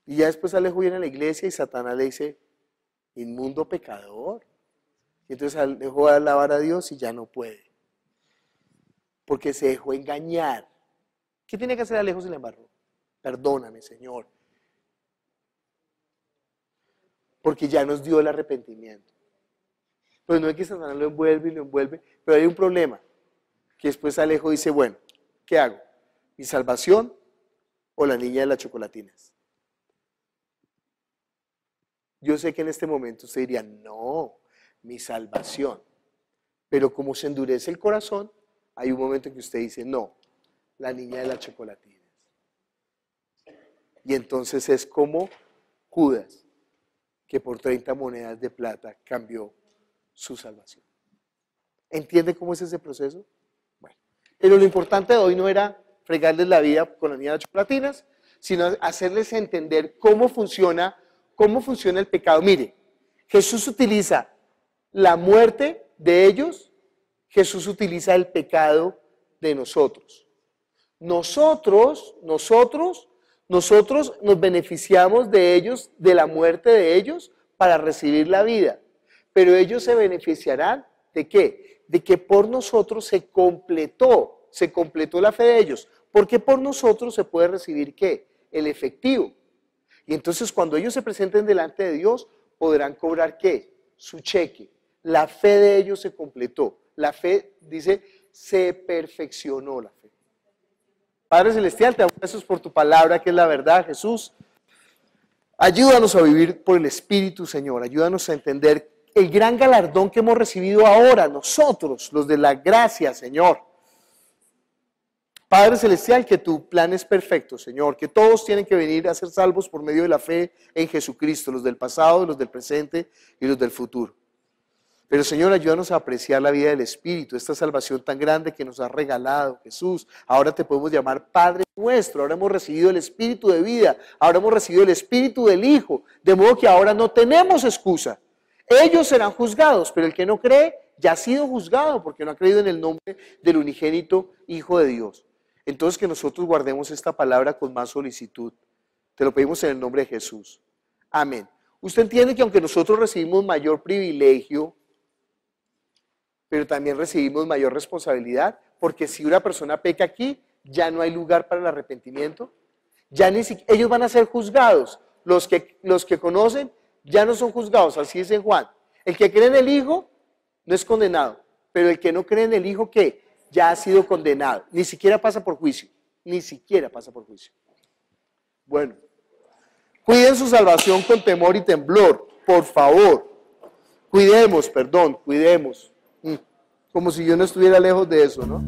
Y ya después Alejo viene a la iglesia y Satanás le dice, inmundo pecador. Y entonces Alejo va a alabar a Dios y ya no puede. Porque se dejó engañar. ¿Qué tiene que hacer Alejo sin embargo? Perdóname, Señor. Porque ya nos dio el arrepentimiento. Pues no es que Satanás lo envuelve, pero hay un problema. Que después Alejo dice, bueno, ¿qué hago? ¿Mi salvación o la niña de las chocolatinas? Yo sé que en este momento usted diría, no, mi salvación. Pero como se endurece el corazón, hay un momento en que usted dice, no, la niña de las chocolatinas. Y entonces es como Judas, que por 30 monedas de plata cambió su salvación. ¿Entiende cómo es ese proceso? Bueno, pero lo importante de hoy no era fregarles la vida con la niña de las chocolatinas, sino hacerles entender cómo funciona el pecado. Mire, Jesús utiliza la muerte de ellos, Jesús utiliza el pecado de nosotros. Nosotros nos beneficiamos de ellos, de la muerte de ellos, para recibir la vida. Pero ellos se beneficiarán ¿de qué? De que por nosotros se completó la fe de ellos. Porque por nosotros se puede recibir ¿qué? El efectivo. Y entonces cuando ellos se presenten delante de Dios, podrán cobrar ¿qué? Su cheque. La fe de ellos se completó. La fe, dice, se perfeccionó la fe. Padre Celestial, te damos gracias por tu palabra, que es la verdad, Jesús. Ayúdanos a vivir por el Espíritu, Señor. Ayúdanos a entender el gran galardón que hemos recibido ahora, nosotros, los de la gracia, Señor. Padre Celestial, que tu plan es perfecto, Señor, que todos tienen que venir a ser salvos por medio de la fe en Jesucristo, los del pasado, los del presente y los del futuro. Pero Señor, ayúdanos a apreciar la vida del Espíritu, esta salvación tan grande que nos has regalado, Jesús. Ahora te podemos llamar Padre nuestro, ahora hemos recibido el Espíritu de vida, ahora hemos recibido el Espíritu del Hijo, de modo que ahora no tenemos excusa. Ellos serán juzgados, pero el que no cree ya ha sido juzgado porque no ha creído en el nombre del unigénito Hijo de Dios. Entonces que nosotros guardemos esta palabra con más solicitud. Te lo pedimos en el nombre de Jesús. Amén. Usted entiende que aunque nosotros recibimos mayor privilegio, pero también recibimos mayor responsabilidad, porque si una persona peca aquí, ya no hay lugar para el arrepentimiento. Ya ni siquiera, ellos van a ser juzgados. Los que conocen ya no son juzgados, así dice Juan. El que cree en el Hijo no es condenado, pero el que no cree en el Hijo, ¿qué? Ya ha sido condenado. Ni siquiera pasa por juicio. Ni siquiera pasa por juicio. Bueno, Cuiden su salvación con temor y temblor, por favor. Cuidemos. Como si yo no estuviera lejos de eso, ¿no?